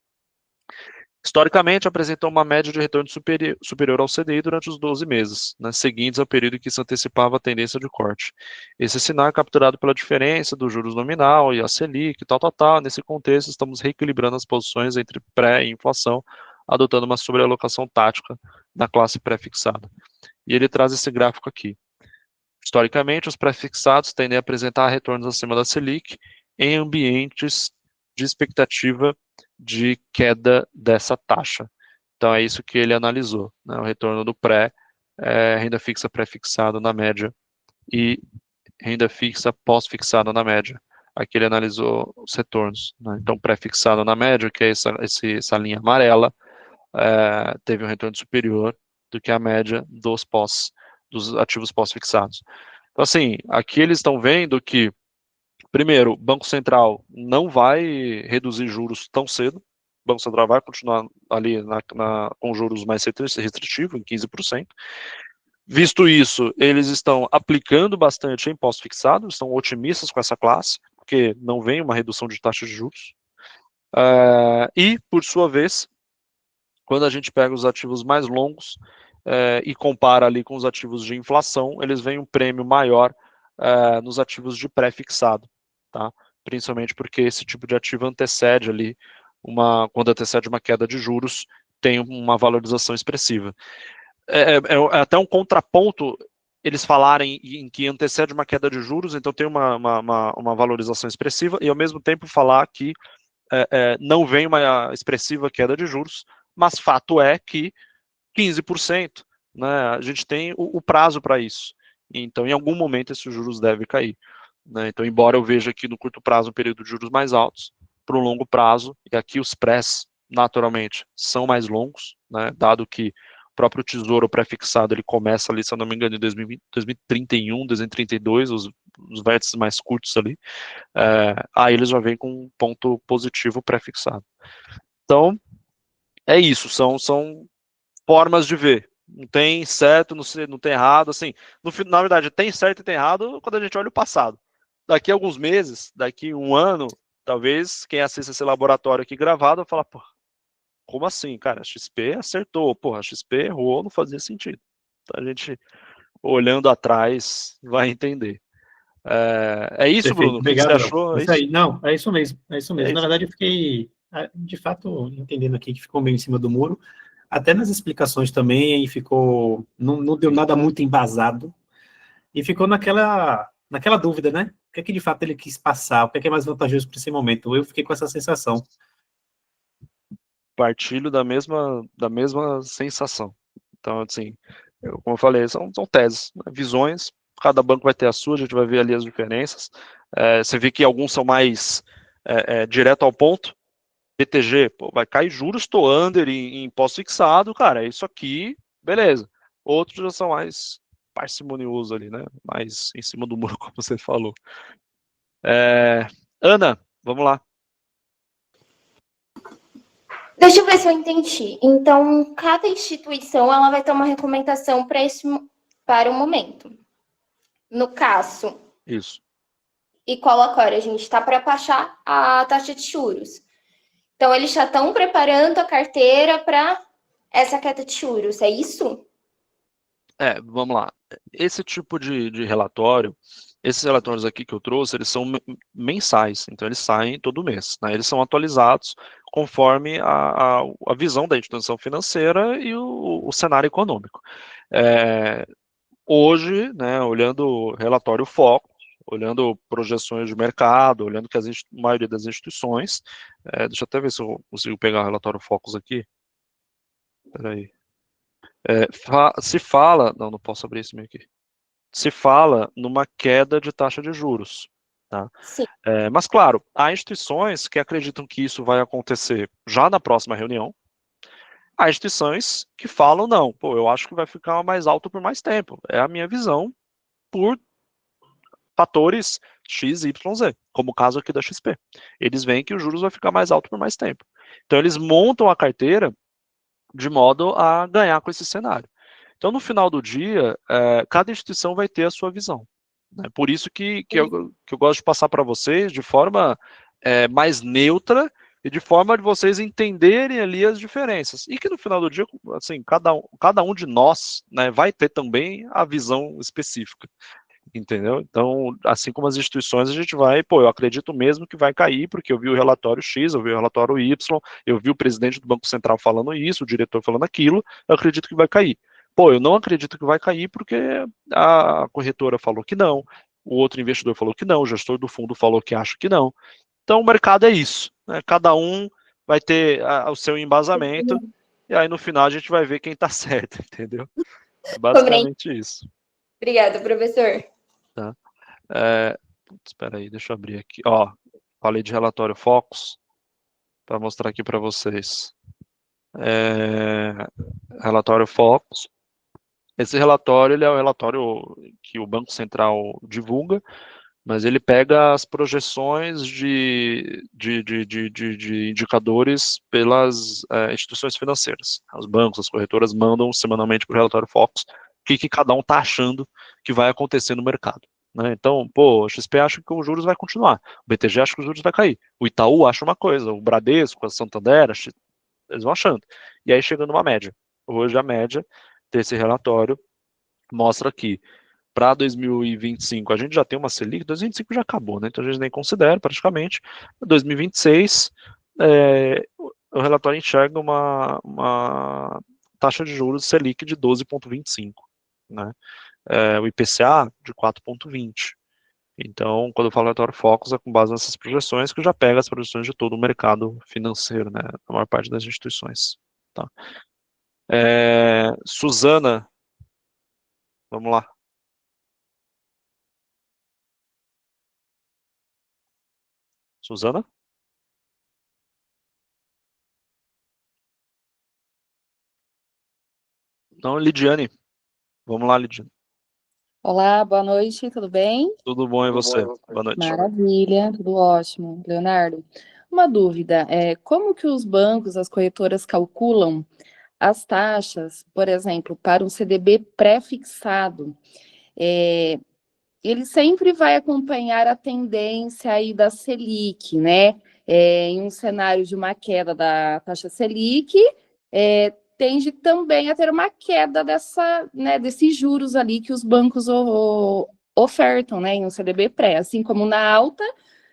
historicamente apresentou uma média de retorno superior ao CDI durante os 12 meses, né, seguintes ao período em que se antecipava a tendência de corte. Esse sinal é capturado pela diferença dos juros nominal e a Selic, tal. Nesse contexto, estamos reequilibrando as posições entre pré e inflação, adotando uma sobrealocação tática na classe pré-fixada. E ele traz esse gráfico aqui. Historicamente, os pré-fixados tendem a apresentar retornos acima da Selic em ambientes de expectativa de queda dessa taxa. Então, é isso que ele analisou, né? O retorno do renda fixa pré-fixado na média e renda fixa pós-fixada na média. Aqui ele analisou os retornos, né? Então, pré-fixado na média, que é essa linha amarela, teve um retorno superior do que a média dos ativos pós-fixados. Então, assim, aqui eles estão vendo que, primeiro, o Banco Central não vai reduzir juros tão cedo, o Banco Central vai continuar ali com juros mais restritivos, em 15%. Visto isso, eles estão aplicando bastante em pós-fixado, estão otimistas com essa classe, porque não vem uma redução de taxa de juros. E, por sua vez, quando a gente pega os ativos mais longos e compara ali com os ativos de inflação, eles veem um prêmio maior nos ativos de pré-fixado, tá? Principalmente porque esse tipo de ativo antecede ali, quando antecede uma queda de juros, tem uma valorização expressiva. É até um contraponto eles falarem em que antecede uma queda de juros, então tem uma valorização expressiva, e ao mesmo tempo falar que não vem uma expressiva queda de juros, mas fato é que 15%, né, a gente tem o prazo para isso. Então, em algum momento, esses juros devem cair. Né? Então, embora eu veja aqui no curto prazo um período de juros mais altos, para o longo prazo, e aqui os prés, naturalmente, são mais longos, né, dado que o próprio tesouro pré-fixado, ele começa ali, se eu não me engano, em 2031, 2032, os vértices mais curtos ali, aí eles já vêm com um ponto positivo pré-fixado. Então, é isso, são formas de ver. Não tem certo, não tem errado, assim, na verdade, tem certo e tem errado quando a gente olha o passado. Daqui a alguns meses, daqui um ano, talvez quem assista esse laboratório aqui gravado vai falar, pô, como assim, cara? A XP acertou, porra, a XP errou, não fazia sentido. Então a gente, olhando atrás, vai entender. É isso, Perfeito. Bruno? Obrigado, O que você achou? Isso aí. Não, é isso mesmo. É isso mesmo. É Na isso. verdade, eu fiquei, de fato, entendendo aqui que ficou meio em cima do muro. Até nas explicações também, ficou, não deu nada muito embasado. E ficou naquela dúvida, né? O que é que de fato ele quis passar? O que é mais vantajoso para esse momento? Eu fiquei com essa sensação. Partilho da mesma sensação. Então, assim, como eu falei, são teses, né, visões, cada banco vai ter a sua, a gente vai ver ali as diferenças. Você vê que alguns são mais direto ao ponto. BTG, pô, vai cair juros, estou under em pós-fixado, cara, é isso aqui, beleza. Outros já são mais parcimoniosos ali, né? Mais em cima do muro, como você falou. Ana, vamos lá. Deixa eu ver se eu entendi. Então, cada instituição ela vai ter uma recomendação para o momento. No caso. Isso. E qual agora? A gente está para baixar a taxa de juros. Então, eles já estão preparando a carteira para essa queda de juros, é isso? Vamos lá. Esse tipo de relatório, esses relatórios aqui que eu trouxe, eles são mensais, então eles saem todo mês, né? Eles são atualizados conforme a visão da instituição financeira e o cenário econômico. Hoje, né, olhando o relatório Foco, olhando projeções de mercado, olhando que a maioria das instituições, deixa eu até ver se eu consigo pegar o relatório Focus aqui. Espera aí. Se fala, não posso abrir esse meio aqui. Se fala numa queda de taxa de juros, tá? Sim. Mas claro, há instituições que acreditam que isso vai acontecer já na próxima reunião. Há instituições que falam não, pô, eu acho que vai ficar mais alto por mais tempo. É a minha visão por fatores X, Y, Z, como o caso aqui da XP. Eles veem que os juros vai ficar mais alto por mais tempo. Então eles montam a carteira de modo a ganhar com esse cenário. Então, no final do dia, cada instituição vai ter a sua visão. Né? Por isso que eu gosto de passar para vocês de forma mais neutra e de forma de vocês entenderem ali as diferenças. E que no final do dia, assim, cada um de nós, né, vai ter também a visão específica. Entendeu? Então, assim como as instituições, a gente vai, eu acredito mesmo que vai cair, porque eu vi o relatório X, eu vi o relatório Y, eu vi o presidente do Banco Central falando isso, o diretor falando aquilo, eu acredito que vai cair. pô, eu não acredito que vai cair porque a corretora falou que não, o outro investidor falou que não, o gestor do fundo falou que acha que não. Então o mercado é isso, né? Cada um vai ter o seu embasamento, e aí no final a gente vai ver quem está certo, entendeu? É basicamente isso. Obrigada, professor. Tá. Espera aí, deixa eu abrir aqui. Ó, falei de relatório Focus, para mostrar aqui para vocês. Relatório Focus. Esse relatório ele é o relatório que o Banco Central divulga, mas ele pega as projeções de indicadores pelas instituições financeiras. Os bancos, as corretoras mandam semanalmente para o relatório Focus o que cada um está achando que vai acontecer no mercado. Né? Então, pô, a XP acha que os juros vai continuar, o BTG acha que os juros vai cair, o Itaú acha uma coisa, o Bradesco, a Santander, eles vão achando. E aí chega numa média. Hoje a média desse relatório mostra que para 2025 a gente já tem uma Selic, 2025 já acabou, né? Então a gente nem considera praticamente. 2026 o relatório enxerga uma taxa de juros Selic de 12,25, né? O IPCA de 4,20. Então, quando eu falo relatório Focus, é com base nessas projeções, que já pega as projeções de todo o mercado financeiro, né? A maior parte das instituições. Tá? Suzana, vamos lá. Suzana? Não, Lidiane. Vamos lá, Lidiane. Olá, boa noite, tudo bem? Tudo bom e você? Boa noite. Maravilha, tudo ótimo. Leonardo, uma dúvida, como que os bancos, as corretoras calculam as taxas, por exemplo, para um CDB pré-fixado? Ele sempre vai acompanhar a tendência aí da Selic, né? Em um cenário de uma queda da taxa Selic, tende também a ter uma queda desses juros ali que os bancos ofertam, né, em um CDB pré, assim como na alta,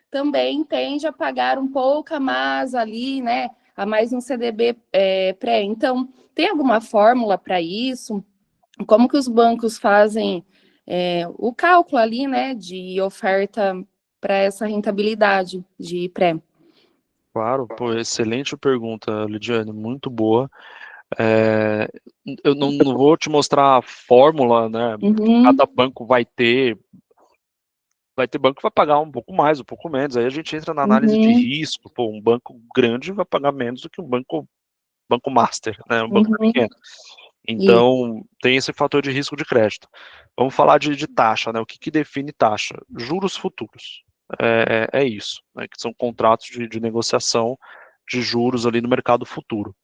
também tende a pagar um pouco a mais ali, né, a mais um CDB pré. Então, tem alguma fórmula para isso? Como que os bancos fazem o cálculo ali, né, de oferta para essa rentabilidade de pré? Claro, pô, excelente pergunta, Lidiane, muito boa. Eu não vou te mostrar a fórmula, né? Uhum. Cada banco vai ter banco que vai pagar um pouco mais, um pouco menos. Aí a gente entra na análise de risco. Pô, um banco grande vai pagar menos do que um banco master, né? Um banco pequeno. Então, tem esse fator de risco de crédito. Vamos falar de taxa, né? O que define taxa? Juros futuros. É isso, né? Que são contratos de negociação de juros ali no mercado futuro.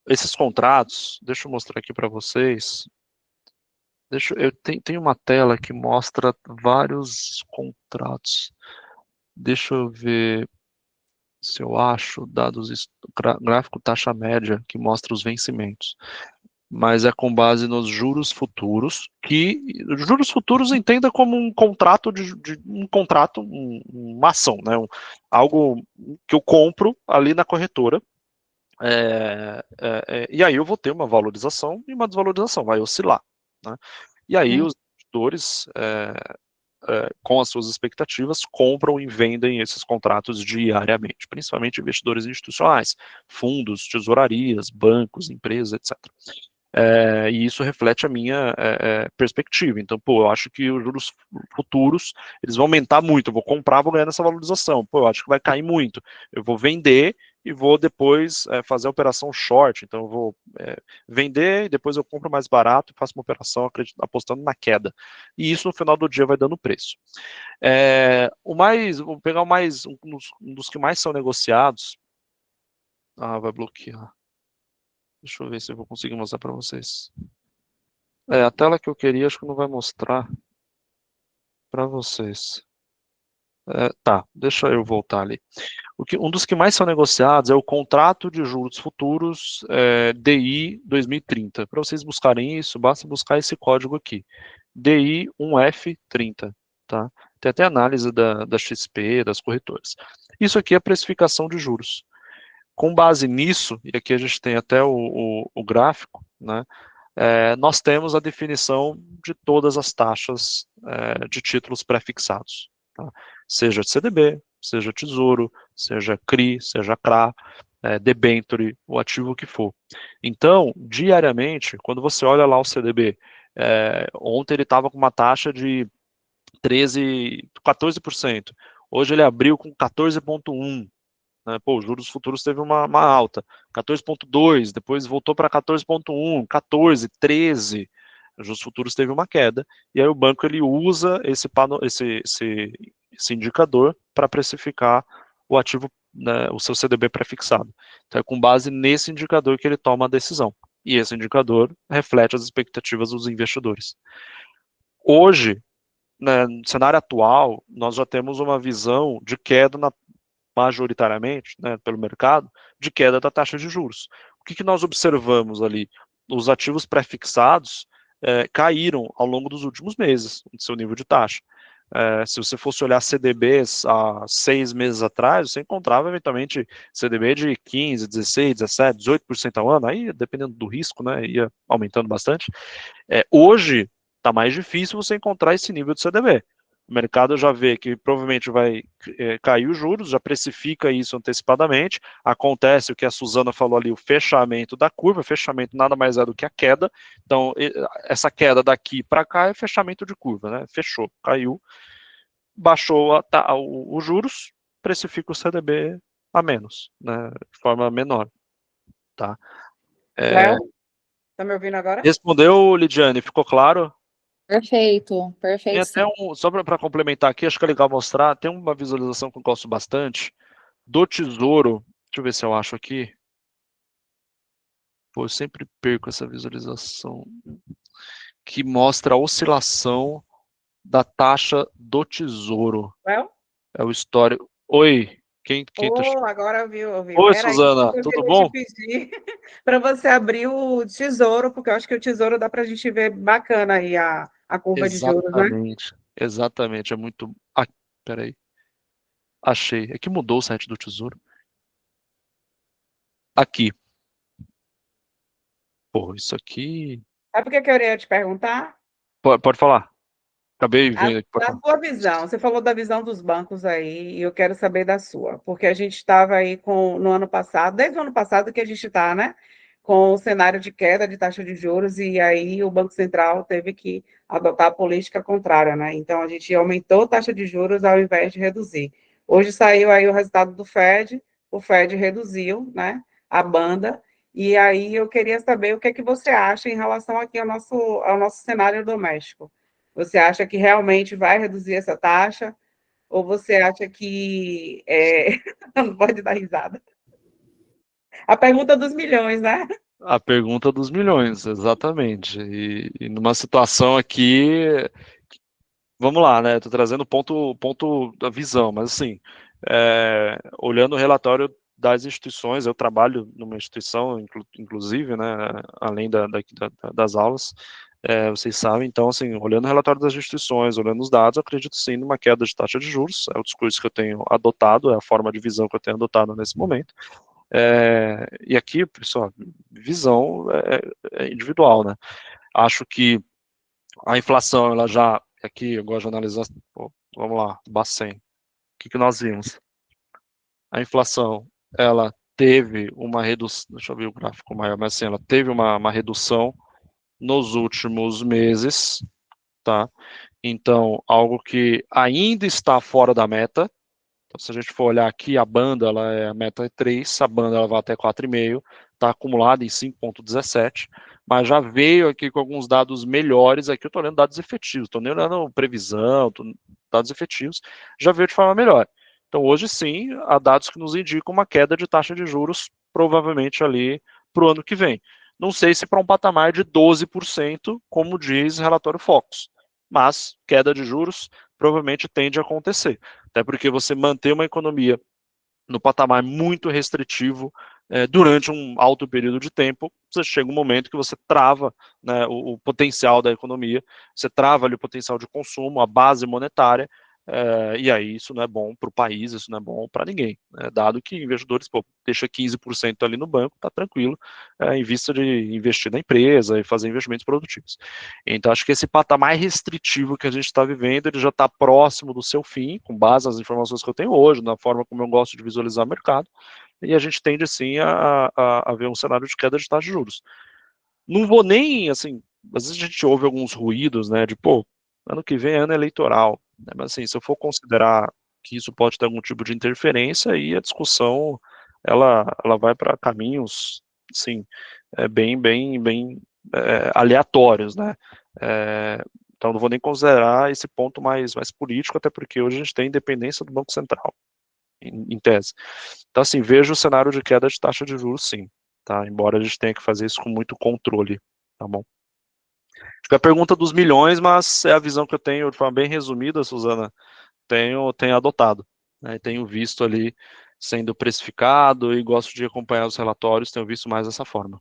Esses contratos, deixa eu mostrar aqui para vocês. Eu tenho uma tela que mostra vários contratos. Deixa eu ver se eu acho dados gráfico taxa média que mostra os vencimentos. Mas é com base nos juros futuros, que juros futuros entenda como um contrato uma ação, né? Algo que eu compro ali na corretora. E aí eu vou ter uma valorização e uma desvalorização, vai oscilar, né? E aí os investidores, com as suas expectativas, compram e vendem esses contratos diariamente, principalmente investidores institucionais, fundos, tesourarias, bancos, empresas, etc. E isso reflete a minha perspectiva. Então, pô, eu acho que os juros futuros, eles vão aumentar muito, eu vou comprar, vou ganhar nessa valorização. Pô, eu acho que vai cair muito, eu vou vender e vou depois fazer a operação short. Então, eu vou vender e depois eu compro mais barato e faço uma operação apostando na queda. E isso, no final do dia, vai dando preço. Vou pegar um dos que mais são negociados. Vai bloquear. Deixa eu ver se eu vou conseguir mostrar para vocês. A tela que eu queria, acho que não vai mostrar para vocês. Tá, deixa eu voltar ali. Um dos que mais são negociados é o contrato de juros futuros DI 2030. Para vocês buscarem isso, basta buscar esse código aqui. DI 1F30. Tá? Tem até análise da XP, das corretoras. Isso aqui é a precificação de juros. Com base nisso, e aqui a gente tem até o gráfico, né? nós temos a definição de todas as taxas de títulos pré-fixados, tá? Seja CDB, seja Tesouro, seja CRI, seja CRA, debênture, o ativo que for. Então, diariamente, quando você olha lá o CDB, ontem ele estava com uma taxa de 14%, hoje ele abriu com 14,1%, né? Pô, os juros futuros teve uma alta, 14,2, depois voltou para 14,1, 14, 13, os juros futuros teve uma queda, e aí o banco ele usa esse indicador para precificar o ativo, né, o seu CDB pré-fixado. Então é com base nesse indicador que ele toma a decisão, e esse indicador reflete as expectativas dos investidores. Hoje, né, no cenário atual, nós já temos uma visão de queda majoritariamente, né, pelo mercado, de queda da taxa de juros. O que nós observamos ali? Os ativos pré-fixados caíram ao longo dos últimos meses, no seu nível de taxa. Se você fosse olhar CDBs há 6 meses atrás, você encontrava eventualmente CDB de 15, 16, 17, 18% ao ano, aí dependendo do risco, né, ia aumentando bastante. Hoje está mais difícil você encontrar esse nível de CDB. O mercado já vê que provavelmente vai cair os juros, já precifica isso antecipadamente. Acontece o que a Suzana falou ali, o fechamento da curva. Os nada mais é do que a queda. Então, essa queda daqui para cá é fechamento de curva, né? Fechou, caiu, baixou os juros, precifica o CDB a menos, né? De forma menor. Tá? Léo, tá me ouvindo agora? Respondeu, Lidiane? Ficou claro? Perfeito, Tem perfeito. até só para complementar aqui, acho que é legal mostrar, tem uma visualização que eu gosto bastante, do Tesouro, deixa eu ver se eu acho aqui. Pô, eu sempre perco essa visualização, que mostra a oscilação da taxa do Tesouro. Léo? É o histórico. Oi, quem tá... Agora eu vi. Oi, Era isso Suzana, que eu tudo queria bom? te pedir para você abrir o Tesouro, porque eu acho que o Tesouro dá para a gente ver bacana aí a curva de juros, né? Exatamente, é muito... Ah, peraí, achei, é que mudou o site do Tesouro. Aqui. Pô, isso aqui... Sabe o que eu queria te perguntar? Pode falar. Acabei vendo aqui. Da sua visão, você falou da visão dos bancos aí, e eu quero saber da sua, porque a gente estava aí no ano passado, desde o ano passado que a gente está, né, com o cenário de queda de taxa de juros, e aí o Banco Central teve que adotar a política contrária, né? Então a gente aumentou a taxa de juros ao invés de reduzir. Hoje saiu aí o resultado do Fed, o Fed reduziu, né, a banda, e aí eu queria saber o que é que você acha em relação aqui ao nosso cenário doméstico. Você acha que realmente vai reduzir essa taxa? Ou você acha que... Não pode dar risada. A pergunta dos milhões, né? A pergunta dos milhões, exatamente. E numa situação aqui, vamos lá, né? Estou trazendo ponto da visão, mas assim, olhando o relatório das instituições, eu trabalho numa instituição, inclusive, né? Além das aulas, vocês sabem, então, assim, olhando o relatório das instituições, olhando os dados, eu acredito sim numa queda de taxa de juros, é o discurso que eu tenho adotado, é a forma de visão que eu tenho adotado nesse momento. E aqui, pessoal, visão é individual, né? Acho que a inflação, ela já, aqui eu gosto de analisar, vamos lá, Bacen, o que nós vimos? A inflação, ela teve uma redução, deixa eu ver o gráfico maior, mas assim, ela teve uma redução nos últimos meses, tá? Então, algo que ainda está fora da meta. Então, se a gente for olhar aqui, a banda, a meta é 3, a banda ela vai até 4,5, está acumulada em 5,17, mas já veio aqui com alguns dados melhores, aqui eu estou olhando dados efetivos, estou nem olhando previsão, dados efetivos, já veio de forma melhor. Então, hoje sim, há dados que nos indicam uma queda de taxa de juros, provavelmente ali para o ano que vem. Não sei se para um patamar de 12%, como diz o relatório Focus, mas queda de juros provavelmente tende a acontecer, até porque você manter uma economia no patamar muito restritivo durante um alto período de tempo, você chega um momento que você trava, né, o potencial da economia, você trava ali o potencial de consumo, a base monetária, e aí isso não é bom para o país, isso não é bom para ninguém, né? Dado que investidores, pô, deixa 15% ali no banco, tá tranquilo, em vista de investir na empresa e fazer investimentos produtivos. Então, acho que esse patamar restritivo que a gente está vivendo, ele já está próximo do seu fim, com base nas informações que eu tenho hoje, na forma como eu gosto de visualizar o mercado, e a gente tende, sim, a ver um cenário de queda de taxa de juros. Não vou nem, assim, às vezes a gente ouve alguns ruídos, né, de, pô, ano que vem é ano eleitoral, né, mas assim, se eu for considerar que isso pode ter algum tipo de interferência, aí a discussão, ela vai para caminhos, assim, bem aleatórios, né, então não vou nem considerar esse ponto mais político, até porque hoje a gente tem independência do Banco Central, em tese. Então, assim, vejo o cenário de queda de taxa de juros, sim, tá? Embora a gente tenha que fazer isso com muito controle, tá bom? Acho que é a pergunta dos milhões, mas é a visão que eu tenho, de forma bem resumida, Suzana, tenho adotado, né? Tenho visto ali sendo precificado e gosto de acompanhar os relatórios, tenho visto mais dessa forma.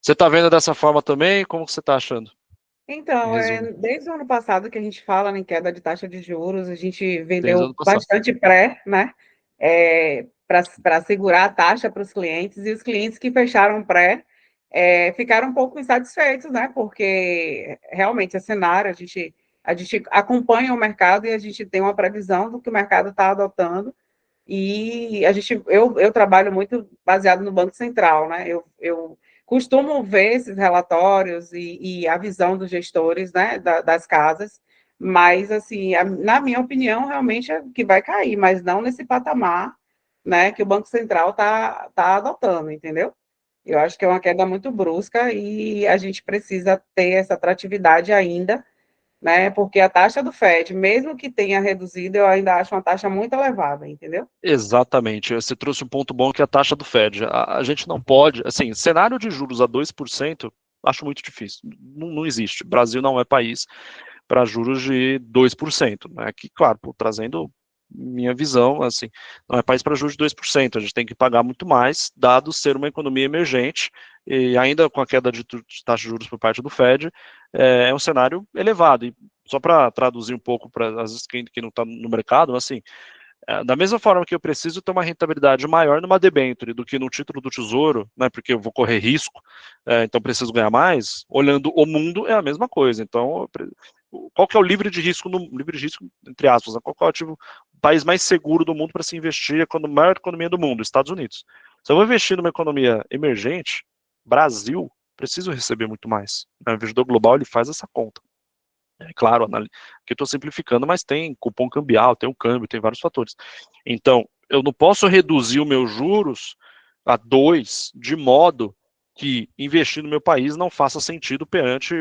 Você está vendo dessa forma também? Como que você está achando? Então, Resumo. desde o ano passado que a gente fala em queda de taxa de juros, a gente Desde o vendeu ano passado. bastante pré, né, para segurar a taxa para os clientes, e os clientes que fecharam pré ficaram um pouco insatisfeitos, né, porque realmente é cenário, a gente acompanha o mercado e a gente tem uma previsão do que o mercado está adotando, e eu trabalho muito baseado no Banco Central, né? Eu costumo ver esses relatórios e a visão dos gestores, né, das casas, mas assim, na minha opinião, realmente é que vai cair, mas não nesse patamar, né, que o Banco Central tá adotando, entendeu? Eu acho que é uma queda muito brusca e a gente precisa ter essa atratividade ainda, né? Porque a taxa do FED, mesmo que tenha reduzido, eu ainda acho uma taxa muito elevada, entendeu? Exatamente, você trouxe um ponto bom que é a taxa do Fed. A gente não pode, assim, cenário de juros a 2%, acho muito difícil, não existe. O Brasil não é país para juros de 2%, né? Que, claro, trazendo minha visão, assim, não é país para juros de 2%, a gente tem que pagar muito mais, dado ser uma economia emergente, e ainda com a queda de taxa de juros por parte do Fed, é um cenário elevado. E só para traduzir um pouco para às vezes quem não está no mercado, assim, da mesma forma que eu preciso ter uma rentabilidade maior numa debênture do que no título do Tesouro, né, porque eu vou correr risco, então preciso ganhar mais, olhando o mundo é a mesma coisa. Então, qual que é o livre de risco, livre de risco entre aspas, né, qual que é o ativo, o país mais seguro do mundo para se investir, a maior economia do mundo, Estados Unidos. Se eu vou investir numa economia emergente, Brasil, preciso receber muito mais. O investidor global ele faz essa conta. É claro, aqui eu estou simplificando, mas tem cupom cambial, tem um câmbio, tem vários fatores. Então, eu não posso reduzir os meus juros a 2, de modo que investir no meu país não faça sentido perante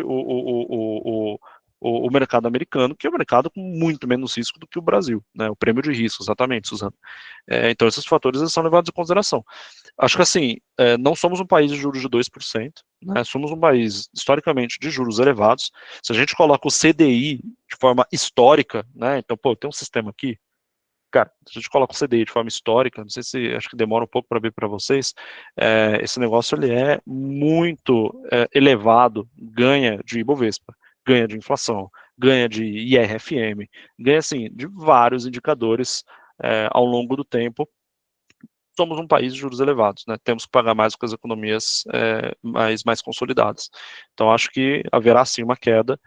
o mercado americano, que é um mercado com muito menos risco do que o Brasil, né? O prêmio de risco, exatamente, Suzana. Então, esses fatores eles são levados em consideração. Acho que assim, não somos um país de juros de 2%, né? Somos um país historicamente de juros elevados. Se a gente coloca o CDI de forma histórica, né? Então, pô, tem um sistema aqui, cara, se a gente coloca o CDI de forma histórica, não sei se, acho que demora um pouco para ver para vocês, esse negócio ele é muito elevado, ganha de Ibovespa, ganha de inflação, ganha de IRFM, ganha assim, de vários indicadores ao longo do tempo. Somos um país de juros elevados, né? Temos que pagar mais do que as economias mais consolidadas. Então, acho que haverá sim uma queda,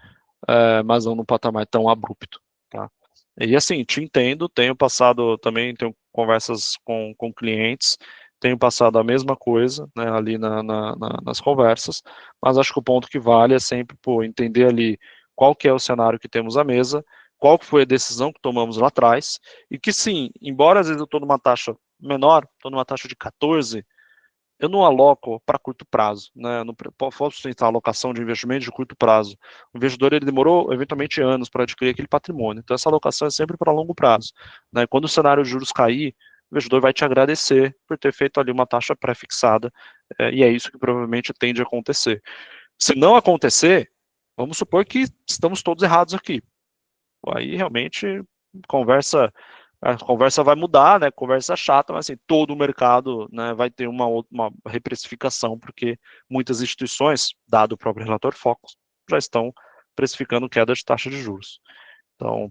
mas não num patamar tão abrupto, tá? E assim, te entendo, tenho passado também, tenho conversas com clientes, tenho passado a mesma coisa, né, ali nas conversas, mas acho que o ponto que vale é sempre, pô, entender ali qual que é o cenário que temos à mesa, qual que foi a decisão que tomamos lá atrás, e que sim, embora às vezes eu estou numa taxa menor, estou numa taxa de 14, eu não aloco para curto prazo, né? Eu não posso sustentar a alocação de investimento de curto prazo. O investidor ele demorou eventualmente anos para adquirir aquele patrimônio, então essa alocação é sempre para longo prazo, né? Quando o cenário de juros cair, o investidor vai te agradecer por ter feito ali uma taxa pré-fixada, e é isso que provavelmente tende a acontecer. Se não acontecer, vamos supor que estamos todos errados aqui. Aí realmente a conversa vai mudar, né? Conversa chata, mas assim, todo o mercado, né, vai ter uma reprecificação, porque muitas instituições, dado o próprio relatório Focus, já estão precificando queda de taxa de juros. Então,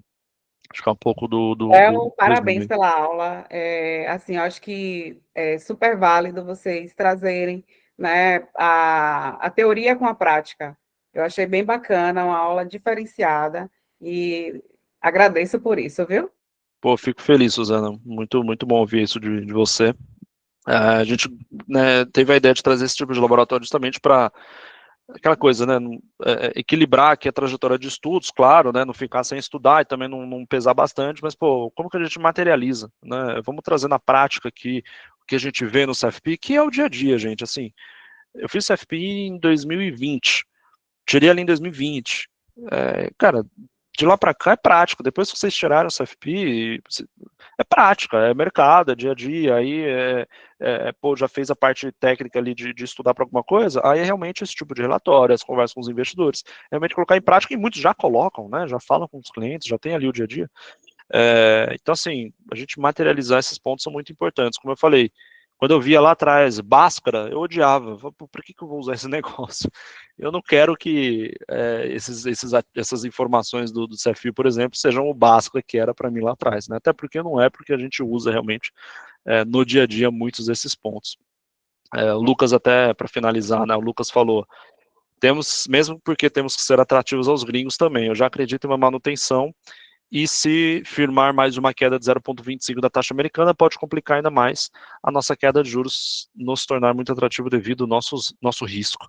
Acho que é um pouco do Parabéns resumo. pela aula. Assim, eu acho que é super válido vocês trazerem, né, a teoria com a prática. Eu achei bem bacana, uma aula diferenciada e agradeço por isso, viu? Pô, fico feliz, Suzana. Muito, muito bom ouvir isso de você. A gente, né, teve a ideia de trazer esse tipo de laboratório justamente para aquela coisa, né, equilibrar aqui a trajetória de estudos, claro, né, não ficar sem estudar e também não pesar bastante, mas, pô, como que a gente materializa, né? Vamos trazer na prática aqui o que a gente vê no CFP, que é o dia a dia, gente, assim. Eu fiz CFP em 2020, tirei ali em 2020. Cara, de lá para cá é prático. Depois que vocês tiraram o CFP, é prática, é mercado, é dia a dia. Aí, pô, já fez a parte técnica ali de estudar para alguma coisa. Aí é realmente esse tipo de relatório, as conversas com os investidores. Realmente colocar em prática, e muitos já colocam, né? Já falam com os clientes, já tem ali o dia a dia. Então, assim, a gente materializar esses pontos são muito importantes. Como eu falei, quando eu via lá atrás Bhaskara, eu odiava. Por que eu vou usar esse negócio? Eu não quero que essas informações do CFI, por exemplo, sejam o Bhaskara que era para mim lá atrás, né? Até porque não é, porque a gente usa realmente no dia a dia muitos desses pontos. O Lucas, até para finalizar, né? O Lucas falou, mesmo porque temos que ser atrativos aos gringos também, eu já acredito em uma manutenção, e se firmar mais uma queda de 0,25 da taxa americana, pode complicar ainda mais a nossa queda de juros, nos tornar muito atrativo devido ao nosso risco.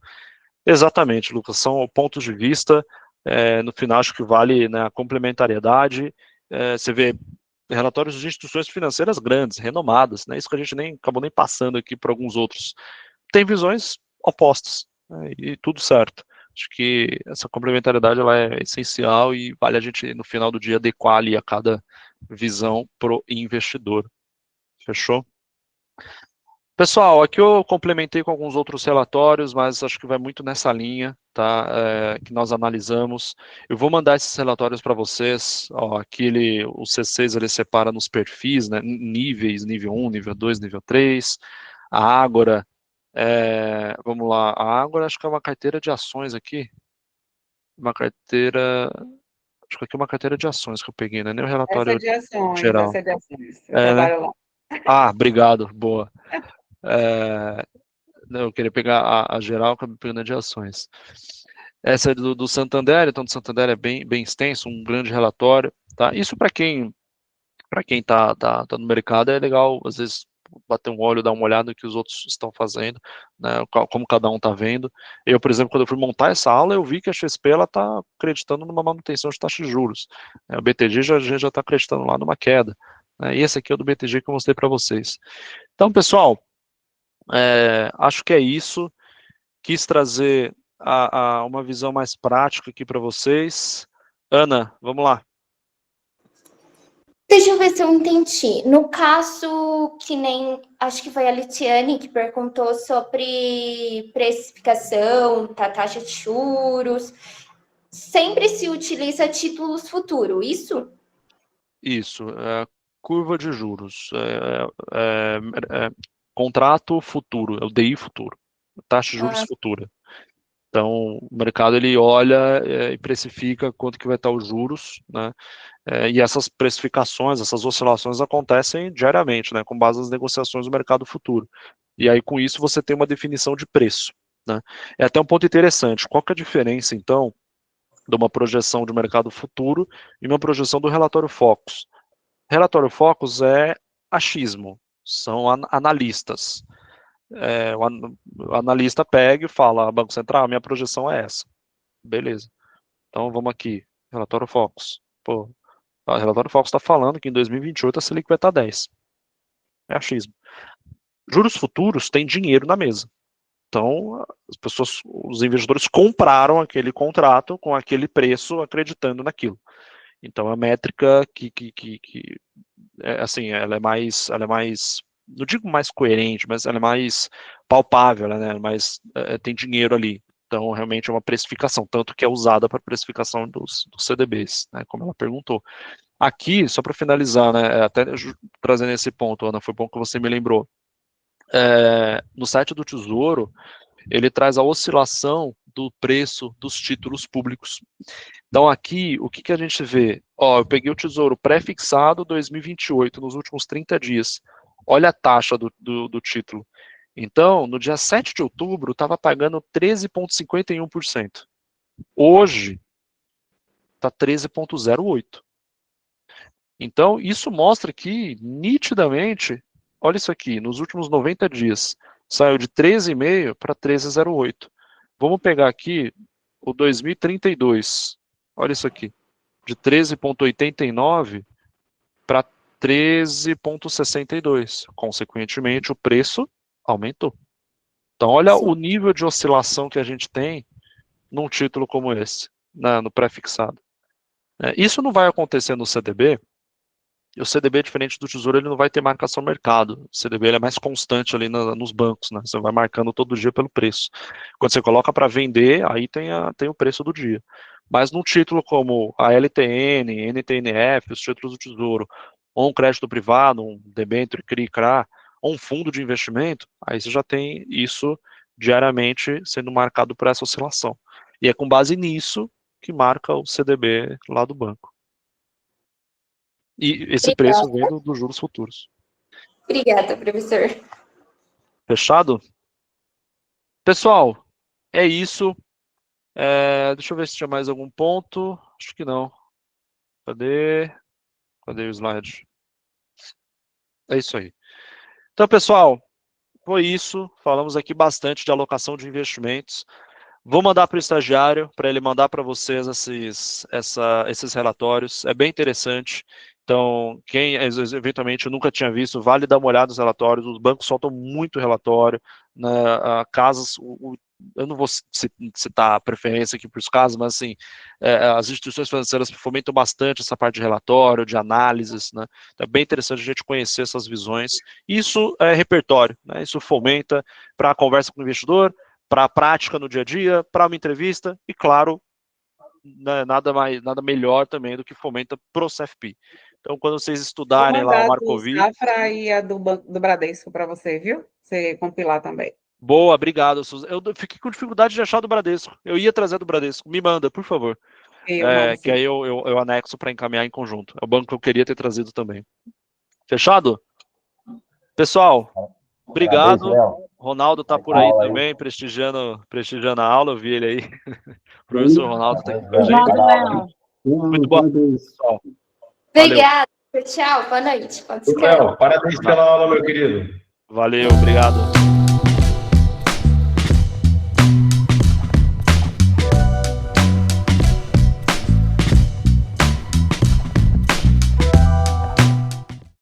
Exatamente, Lucas, são pontos de vista, no final acho que vale, né, a complementariedade, você vê relatórios de instituições financeiras grandes, renomadas, né, isso que a gente acabou nem passando aqui para alguns outros, tem visões opostas, né, e tudo certo. Acho que essa complementariedade ela é essencial e vale a gente, no final do dia, adequar ali a cada visão pro investidor. Fechou? Pessoal, aqui eu complementei com alguns outros relatórios, mas acho que vai muito nessa linha, tá? Que nós analisamos. Eu vou mandar esses relatórios para vocês. Ó, aqui o C6 ele separa nos perfis, né? Níveis, nível 1, nível 2, nível 3. A Ágora, vamos lá. A Ágora acho que é uma carteira de ações aqui. Uma carteira. Acho que aqui é uma carteira de ações que eu peguei, né? Nem o Essa é relatório de ações, geral. essa é de ações. Eu Né? trabalho lá. Ah, obrigado, boa. Eu queria pegar a geral, acabei pegando a de ações. Essa é do Santander, então do Santander é bem extenso, um grande relatório. Tá? Isso para quem tá no mercado é legal, às vezes, bater um olho, dar uma olhada no que os outros estão fazendo, né, como cada um está vendo. Eu, por exemplo, quando eu fui montar essa aula, eu vi que a XP está acreditando numa manutenção de taxa de juros. O BTG já está acreditando lá numa queda. Né, e esse aqui é o do BTG que eu mostrei para vocês. Então, pessoal, acho que é isso. Quis trazer uma visão mais prática aqui para vocês. Ana, vamos lá. Deixa eu ver se eu entendi. No caso, que nem acho que foi a Litiane que perguntou sobre precificação, taxa de juros, sempre se utiliza títulos futuro, isso? Isso, curva de juros, contrato futuro, é o DI futuro, taxa de juros futura. Então, o mercado ele olha e precifica quanto que vai estar os juros, né? E essas precificações, essas oscilações acontecem diariamente, né? Com base nas negociações do mercado futuro. E aí, com isso, você tem uma definição de preço, né? É até um ponto interessante. Qual que é a diferença, então, de uma projeção de mercado futuro e uma projeção do relatório Focus? Relatório Focus é achismo, são analistas. O analista pega e fala, Banco Central, minha projeção é essa. Beleza. Então vamos aqui, relatório Focus. Pô, o relatório Focus está falando que em 2028 a Selic vai estar 10. É achismo. Juros futuros têm dinheiro na mesa. Então, os investidores compraram aquele contrato com aquele preço, acreditando naquilo. Então, a métrica assim, ela é mais, não digo mais coerente, mas ela é mais palpável, né? Tem dinheiro ali. Então, realmente é uma precificação, tanto que é usada para precificação dos CDBs, né? Como ela perguntou. Aqui, só para finalizar, né? Até trazendo esse ponto, Ana, foi bom que você me lembrou. No site do Tesouro, ele traz a oscilação do preço dos títulos públicos. Então aqui, o que, que a gente vê? Ó, eu peguei o Tesouro pré-fixado 2028, nos últimos 30 dias. Olha a taxa do título. Então, no dia 7 de outubro, estava pagando 13,51%. Hoje, está 13,08%. Então, isso mostra que, nitidamente, olha isso aqui, nos últimos 90 dias, saiu de 13,5 para 13,08. Vamos pegar aqui o 2032, olha isso aqui, de 13,89 para 13,62. Consequentemente, o preço aumentou. Então, olha o nível de oscilação que a gente tem num título como esse, no pré-fixado. Isso não vai acontecer no CDB. E o CDB, diferente do Tesouro, ele não vai ter marcação mercado. O CDB ele é mais constante ali nos bancos, né? Você vai marcando todo dia pelo preço. Quando você coloca para vender, aí tem o preço do dia. Mas num título como a LTN, NTNF, os títulos do Tesouro, ou um crédito privado, um debênture, CRI, CRA, ou um fundo de investimento, aí você já tem isso diariamente sendo marcado por essa oscilação. E é com base nisso que marca o CDB lá do banco. E esse preço vem dos juros futuros. Obrigada, professor. Fechado? Pessoal, é isso. Deixa eu ver se tinha mais algum ponto. Acho que não. Cadê o slide? É isso aí. Então, pessoal, foi isso. Falamos aqui bastante de alocação de investimentos. Vou mandar para o estagiário, para ele mandar para vocês esses relatórios. É bem interessante. Então, quem eventualmente nunca tinha visto, vale dar uma olhada nos relatórios. Os bancos soltam muito relatório. Casas, eu não vou citar a preferência aqui para os casos, mas assim, as instituições financeiras fomentam bastante essa parte de relatório, de análises, né? Então, é bem interessante a gente conhecer essas visões. Isso é repertório, né? Isso fomenta para a conversa com o investidor, para a prática no dia a dia, para uma entrevista e, claro, né, nada melhor também do que fomenta para o CFP. Então, quando vocês estudarem lá o Marcovitch... Vou mandar a do Safra e a do Bradesco para você, viu? Você compilar também. Boa, obrigado, Suzy. Eu fiquei com dificuldade de achar do Bradesco. Eu ia trazer do Bradesco. Me manda, por favor. Que aí eu anexo para encaminhar em conjunto. É o banco que eu queria ter trazido também. Fechado? Pessoal, obrigado. Ronaldo está por aí também, prestigiando a aula. Eu vi ele aí. O professor Ronaldo está aqui com a gente. Muito bom, pessoal. Obrigada. Tchau, boa noite. Léo, parabéns pela aula, meu querido. Valeu, obrigado.